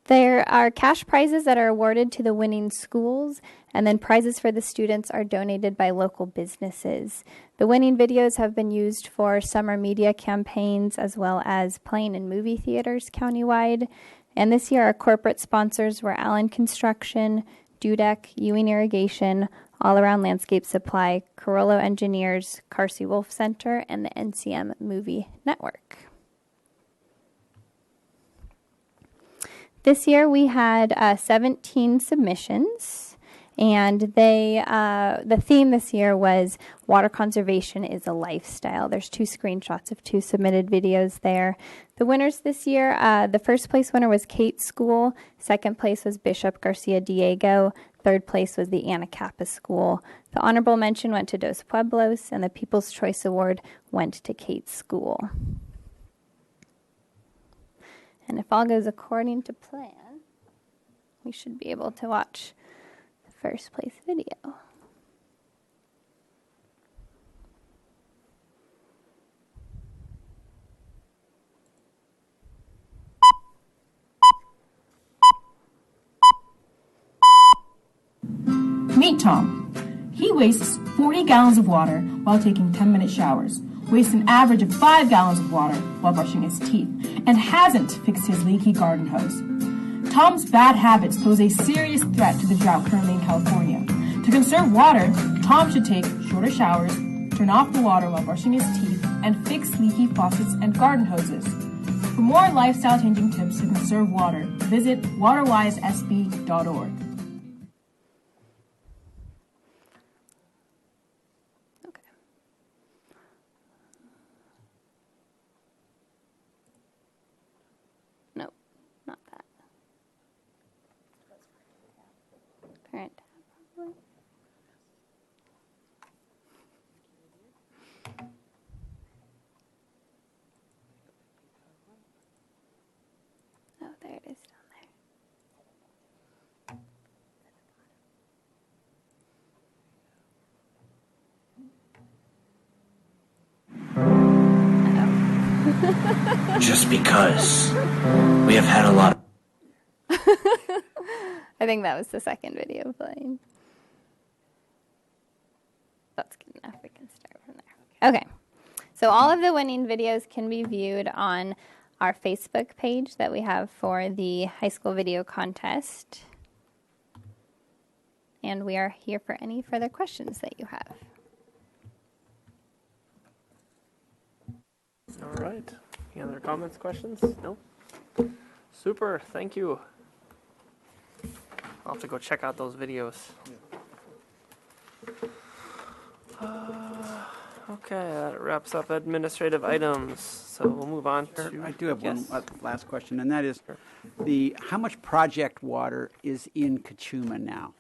There are cash prizes that are awarded to the winning schools, and then prizes for the students are donated by local businesses. The winning videos have been used for summer media campaigns as well as playing in movie theaters countywide. And this year our corporate sponsors were Allen Construction, Dudek, Ewing Irrigation, All Around Landscape Supply, Carollo Engineers, Carsey Wolf Center, and the NCM Movie Network. This year we had 17 submissions, and the theme this year was water conservation is a lifestyle. There's 2 screenshots of 2 submitted videos there. The winners this year, the first place winner was Kate School, second place was Bishop Garcia Diego, third place was the Anacapa School. The honorable mention went to Dos Pueblos, and the People's Choice Award went to Kate School. And if all goes according to plan, we should be able to watch the first place video. Meet Tom. He wastes 40 gallons of water while taking 10-minute showers. wastes an average of 5 gallons of water while brushing his teeth, and hasn't fixed his leaky garden hose. Tom's bad habits pose a serious threat to the drought currently in California. To conserve water, Tom should take shorter showers, turn off the water while brushing his teeth, and fix leaky faucets and garden hoses. For more lifestyle-changing tips to conserve water, visit waterwisesb.org. Okay. Nope, not that. Parent tab, probably. Oh, there it is down there. Just because we have had a lot. I think that was the second video playing. That's good enough. We can start from there. Okay. So all of the winning videos can be viewed on our Facebook page that we have for the high school video contest. And we are here for any further questions that you have. All right. Any other comments, questions? No? Super, thank you. I'll have to go check out those videos. Okay, that wraps up administrative items. So we'll move on to... I do have Yes. one last question, and that is how much project water is in Kachuma now?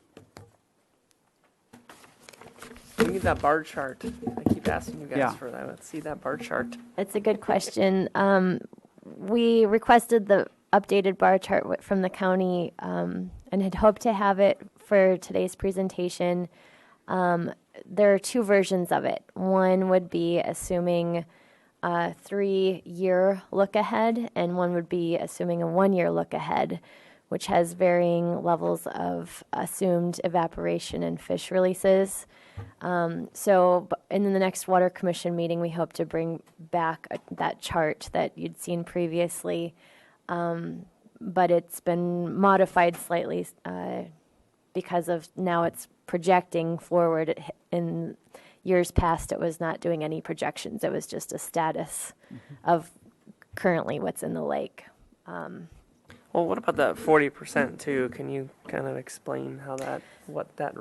We need that bar chart. I keep asking you guys Yeah. for that. Let's see that bar chart. It's a good question. We requested the updated bar chart from the county and had hoped to have it for today's presentation. There are two versions of it. One would be assuming a 3-year look ahead, and one would be assuming a 1-year look ahead, which has varying levels of assumed evaporation and fish releases. So in the next Water Commission meeting, we hope to bring back that chart that you'd seen previously, but it's been modified slightly because of now it's projecting forward. In years past, it was not doing any projections. It was just a status of currently what's in the lake. Well, what about that 40% too? Can you kind of explain what that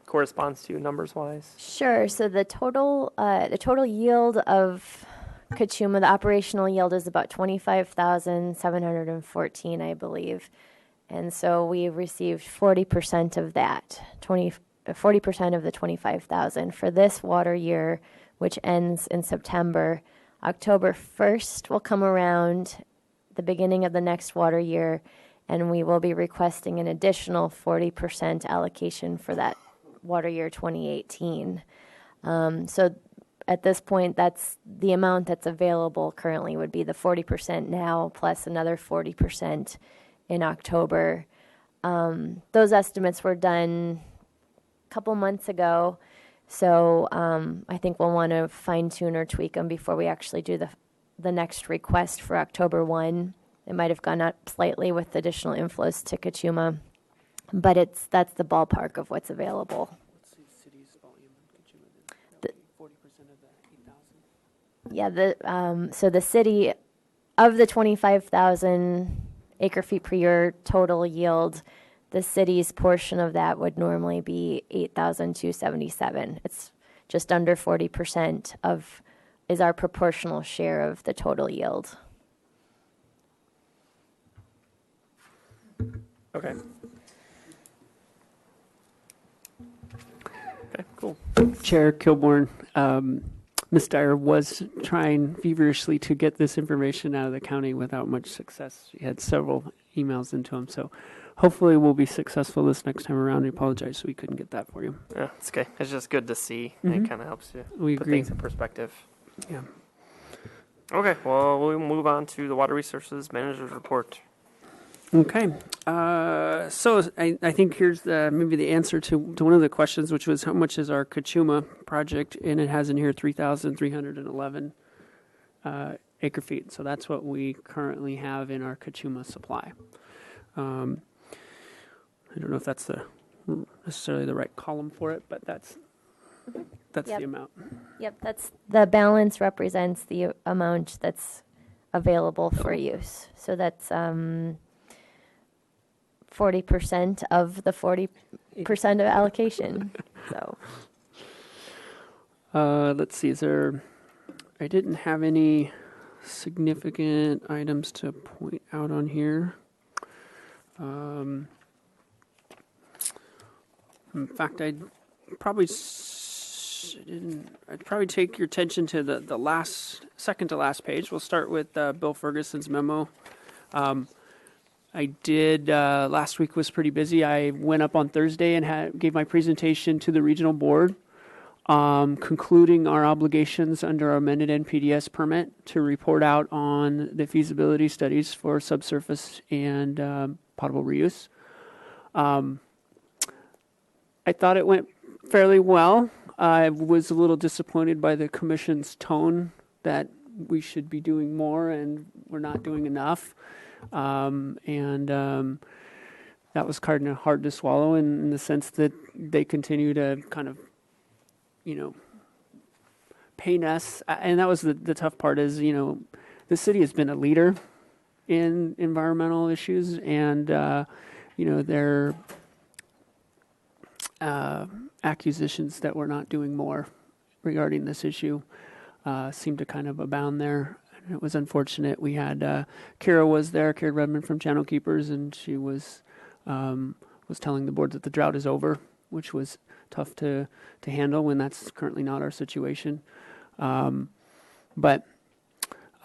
corresponds to numbers-wise? Sure. So the total yield of Kachuma, the operational yield is about 25,714, I believe. And so we received 40% of that, 40% of the 25,000 for this water year, which ends in September. October 1st will come around, the beginning of the next water year, and we will be requesting an additional 40% allocation for that water year 2018. So at this point, that's the amount that's available currently would be the 40% now plus another 40% in October. Those estimates were done a couple months ago, so I think we'll want to fine-tune or tweak them before we actually do the next request for October 1. It might have gone up slightly with additional inflows to Kachuma, but that's the ballpark of what's available. What's the city's volume in Kachuma? That would be 40% of the 8,000? Yeah, so the city, of the 25,000 acre-feet per year total yield, the city's portion of that would normally be 8,277. It's just under 40% is our proportional share of the total yield. Okay. Okay, cool. Chair Kilborn, Ms. Dyer was trying feverishly to get this information out of the county without much success. She had several emails into him, so hopefully we'll be successful this next time around. I apologize we couldn't get that for you. Yeah, it's okay. It's just good to see. Mhm. It kind of helps you We put agree. things in perspective. Yeah. Okay, well, we'll move on to the Water Resources Manager's Report. Okay. So I think here's maybe the answer to one of the questions, which was how much is our Kachuma project, and it has in here 3,311 acre feet. So that's what we currently have in our Kachuma supply. I don't know if that's necessarily the right column for it, but that's Yep. the amount. Yep, that's the balance represents the amount that's available for use. So that's 40% of the 40% of allocation. So Let's see. I didn't have any significant items to point out on here. In fact, I'd probably take your attention to the second to last page. We'll start with Bill Ferguson's memo. I did, last week was pretty busy. I went up on Thursday and gave my presentation to the regional board, concluding our obligations under our amended NPDES permit to report out on the feasibility studies for subsurface and potable reuse. I thought it went fairly well. I was a little disappointed by the commission's tone that we should be doing more and we're not doing enough. That was kind of hard to swallow in the sense that they continue to kind of, paint us. And that was the tough part is, the city has been a leader in environmental issues and, their accusations that we're not doing more regarding this issue seem to kind of abound there. It was unfortunate. We had Kira was there, Kira Redmond from Channel Keepers, and she was telling the board that the drought is over, which was tough to handle when that's currently not our situation. But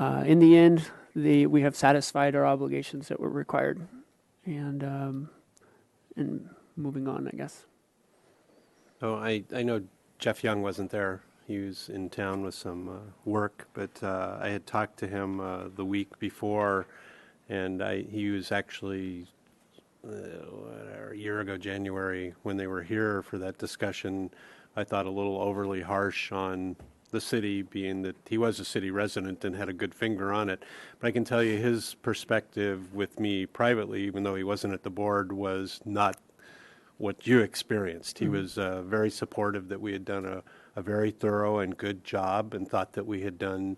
in the end, we have satisfied our obligations that were required, and moving on, I guess. Oh, I know Jeff Young wasn't there. He was in town with some work, but I had talked to him the week before, and he was actually a year ago, January, when they were here for that discussion. I thought a little overly harsh on the city, being that he was a city resident and had a good finger on it. But I can tell you his perspective with me privately, even though he wasn't at the board, was not what you experienced. He was very supportive that we had done a very thorough and good job, and thought that we had done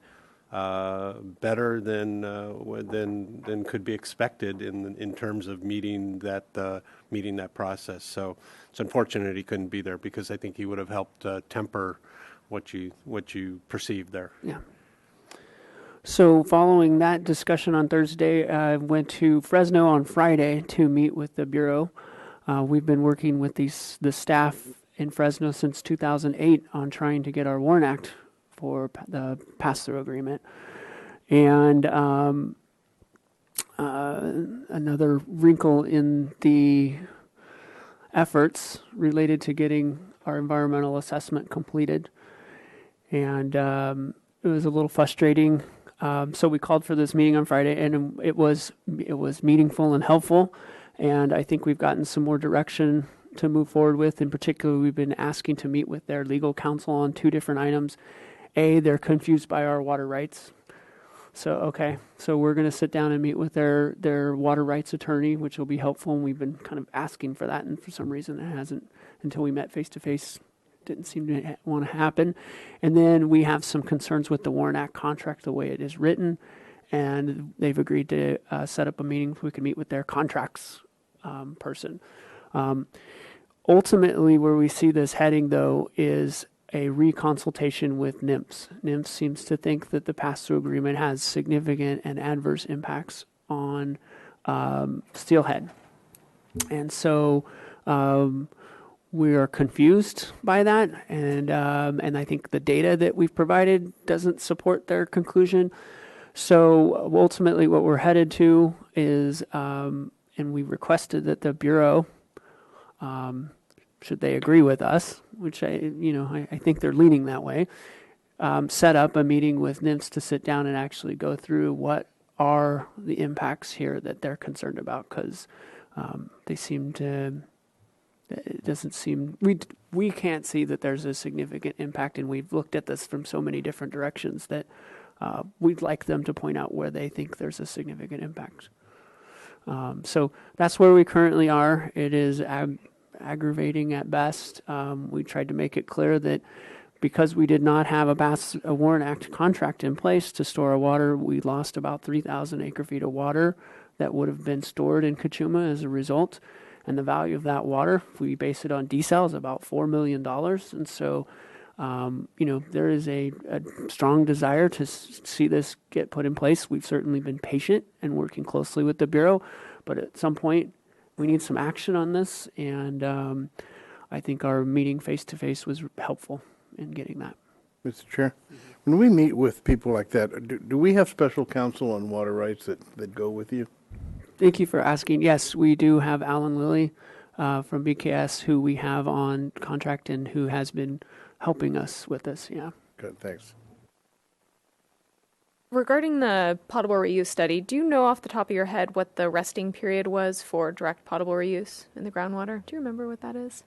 better than could be expected in terms of meeting that process. So it's unfortunate he couldn't be there, because I think he would have helped temper what you perceived there. Yeah. So following that discussion on Thursday, I went to Fresno on Friday to meet with the Bureau. We've been working with the staff in Fresno since 2008 on trying to get our WARN Act for the pass-through agreement. And another wrinkle in the efforts related to getting our environmental assessment completed. And it was a little frustrating. So we called for this meeting on Friday, and it was meaningful and helpful. And I think we've gotten some more direction to move forward with. In particular, we've been asking to meet with their legal counsel on two different items. They're confused by our water rights. So we're going to sit down and meet with their water rights attorney, which will be helpful. And we've been kind of asking for that, and for some reason it hasn't, until we met face to face, didn't seem to want to happen. And then we have some concerns with the WARN Act contract, the way it is written, and they've agreed to set up a meeting so we can meet with their contracts person. Ultimately, where we see this heading, though, is a reconsultation with NIMS. NIMS seems to think that the pass-through agreement has significant and adverse impacts on Steelhead. And so we are confused by that, and I think the data that we've provided doesn't support their conclusion. So ultimately what we're headed to is, and we requested that the Bureau, should they agree with us, which I think they're leaning that way, set up a meeting with NIMS to sit down and actually go through what are the impacts here that they're concerned about, because they seem to, it doesn't seem, we can't see that there's a significant impact, and we've looked at this from so many different directions that we'd like them to point out where they think there's a significant impact. So that's where we currently are. It is aggravating at best. We tried to make it clear that because we did not have a Warren Act contract in place to store our water, we lost about 3,000 acre-feet of water that would have been stored in Kachuma as a result. And the value of that water, if we base it on desal, is about $4 million. And so, there is a strong desire to see this get put in place. We've certainly been patient and working closely with the Bureau, but at some point, we need some action on this. And I think our meeting face-to-face was helpful in getting that. Mr. Chair, when we meet with people like that, do we have special counsel on water rights that go with you? Thank you for asking. Yes, we do have Alan Lilly from BKS, who we have on contract and who has been helping us with this. Yeah. Good, thanks. Regarding the potable reuse study, do you know off the top of your head what the resting period was for direct potable reuse in the groundwater? Do you remember what that is?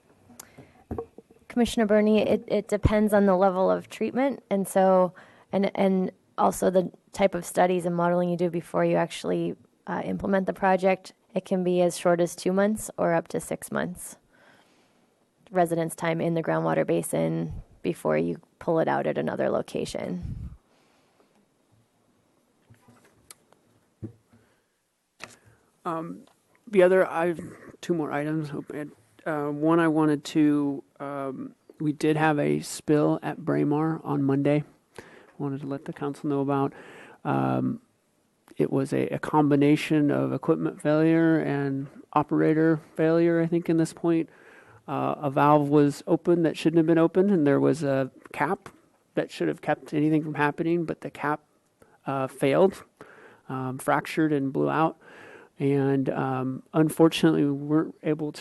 Commissioner Burney, it depends on the level of treatment, and so and also the type of studies and modeling you do before you actually implement the project. It can be as short as 2 months or up to 6 months. Residence time in the groundwater basin before you pull it out at another location. I have two more items. One, I wanted to, we did have a spill at Braemar on Monday. Wanted to let the council know about. It was a combination of equipment failure and operator failure, I think, in this point. A valve was open that shouldn't have been opened, and there was a cap that should have kept anything from happening, but the cap failed, fractured and blew out. And unfortunately, we were able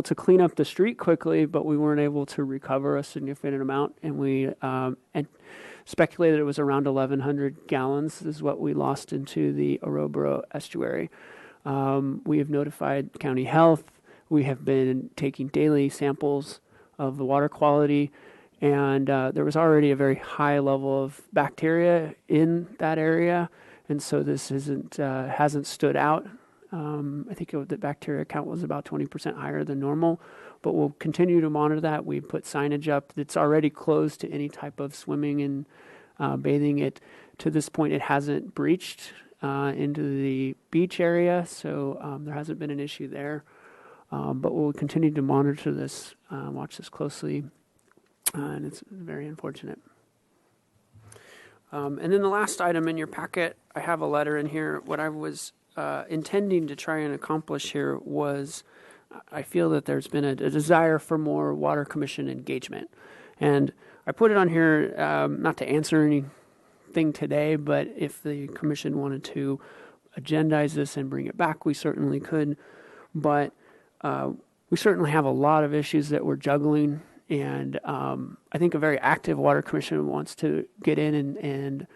to clean up the street quickly, but we weren't able to recover a significant amount. And we speculated it was around 1,100 gallons is what we lost into the Oroboro estuary. We have notified county health. We have been taking daily samples of the water quality, and there was already a very high level of bacteria in that area. And so this hasn't stood out. I think the bacteria count was about 20% higher than normal, but we'll continue to monitor that. We put signage up that's already closed to any type of swimming and bathing. To this point, it hasn't breached into the beach area, so there hasn't been an issue there. But we'll continue to monitor this, watch this closely, and it's very unfortunate. And then the last item in your packet, I have a letter in here. What I was intending to try and accomplish here was I feel that there's been a desire for more Water Commission engagement. And I put it on here not to answer anything today, but if the Commission wanted to agendize this and bring it back, we certainly could. But we certainly have a lot of issues that we're juggling. And I think a very active Water Commission wants to get in and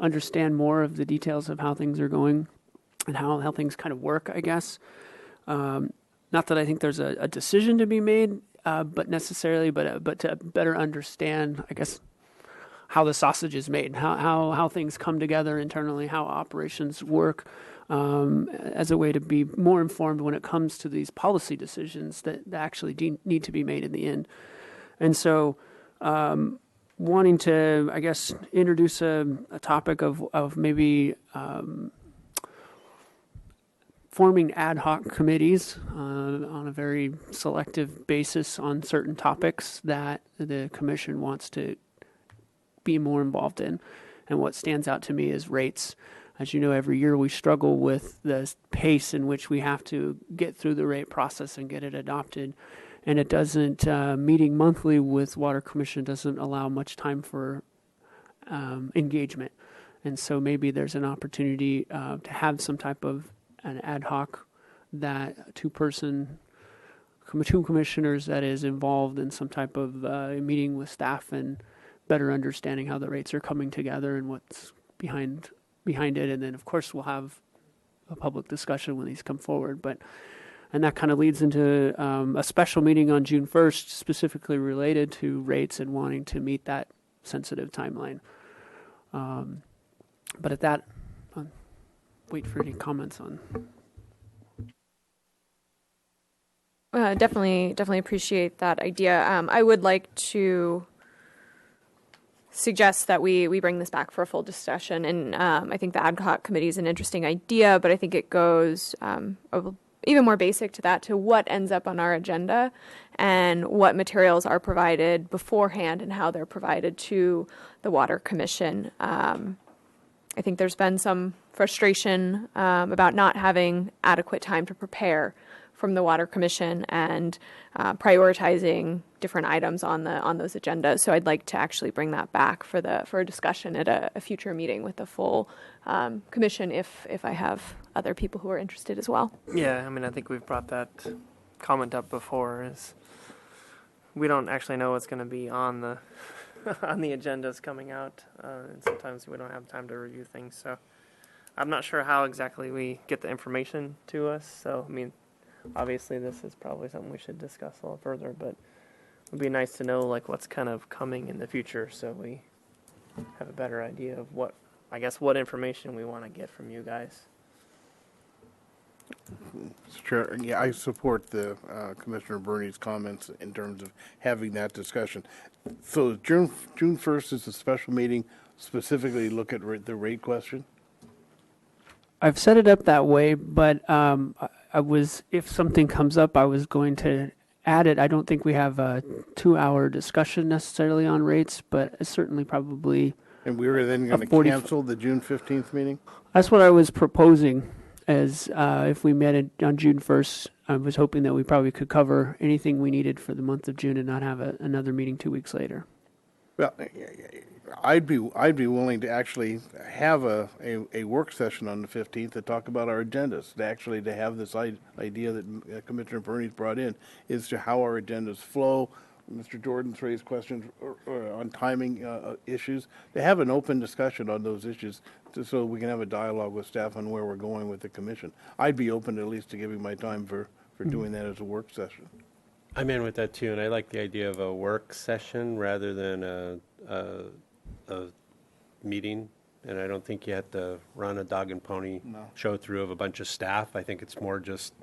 understand more of the details of how things are going and how things kind of work, I guess. Not that I think there's a decision to be made, but to better understand, I guess, how the sausage is made, how things come together internally, how operations work, as a way to be more informed when it comes to these policy decisions that actually need to be made in the end. And so wanting to, I guess, introduce a topic of maybe forming ad hoc committees on a very selective basis on certain topics that the Commission wants to be more involved in. And what stands out to me is rates. As you know, every year we struggle with the pace in which we have to get through the rate process and get it adopted. And it doesn't, meeting monthly with Water Commission doesn't allow much time for engagement. And so maybe there's an opportunity to have some type of an ad hoc that two commissioners that is involved in some type of meeting with staff and better understanding how the rates are coming together and what's behind behind it, and then of course we'll have a public discussion when these come forward. And that kind of leads into a special meeting on June 1st, specifically related to rates and wanting to meet that sensitive timeline. But at that, I'll wait for any comments on. Definitely appreciate that idea. I would like to suggest that we bring this back for a full discussion, and I think the ad hoc committee is an interesting idea, but I think it goes even more basic to that, to what ends up on our agenda and what materials are provided beforehand and how they're provided to the Water Commission. I think there's been some frustration about not having adequate time to prepare from the Water Commission and prioritizing different items on those agendas. So I'd like to actually bring that back for a discussion at a future meeting with the full commission, if I have other people who are interested as well. Yeah, I mean, I think we've brought that comment up before. Is we don't actually know what's going to be on the on the agendas coming out, and sometimes we don't have time to review things. So I'm not sure how exactly we get the information to us. So I mean, obviously this is probably something we should discuss a little further, but it would be nice to know like what's kind of coming in the future, so we have a better idea of what information we want to get from you guys. Mr. Chair, yeah, I support the Commissioner Bernie's comments in terms of having that discussion. So June 1st is a special meeting, specifically look at the rate question? I've set it up that way, but if something comes up, I was going to add it. I don't think we have a 2-hour discussion necessarily on rates, but it's certainly probably. And we were then going to cancel the June 15th meeting? That's what I was proposing, as if we met on June 1st, I was hoping that we probably could cover anything we needed for the month of June and not have another meeting 2 weeks later. Well, I'd be willing to actually have a work session on the 15th to talk about our agendas, to have this idea that Commissioner Bernie's brought in, is to how our agendas flow. Mr. Jordan's raised questions on timing issues, to have an open discussion on those issues so we can have a dialogue with staff on where we're going with the commission. I'd be open at least to giving my time for doing that as a work session. I'm in with that too, and I like the idea of a work session rather than a meeting. And I don't think you have to run a dog and pony show through of a bunch of staff. I think it's more just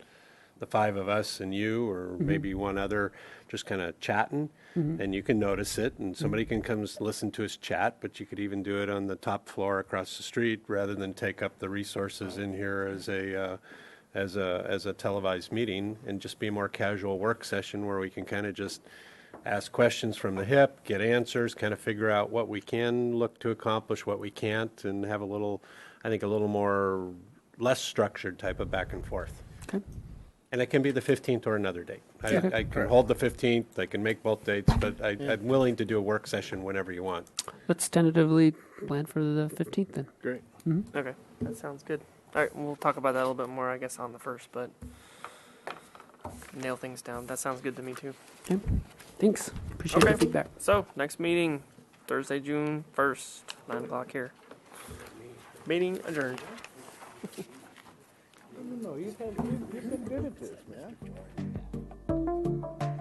the 5 of us and you, or maybe one other, just kind of chatting, and you can notice it, and somebody can come listen to us chat, but you could even do it on the top floor across the street rather than take up the resources in here as a televised meeting, and just be a more casual work session where we can kind of just ask questions from the hip, get answers, kind of figure out what we can look to accomplish, what we can't, and have a little more less structured type of back and forth. Okay. And it can be the 15th or another date. I can hold the 15th, I can make both dates, but I'm willing to do a work session whenever you want. Let's tentatively plan for the 15th then. Great. Okay, that sounds good. All right, we'll talk about that a little bit more, I guess, on the 1st, but nail things down. That sounds good to me, too. Okay. Thanks. Appreciate the feedback. So, next meeting, Thursday, June 1st, 9 o'clock here. Meeting adjourned. No, you've been good at this, man.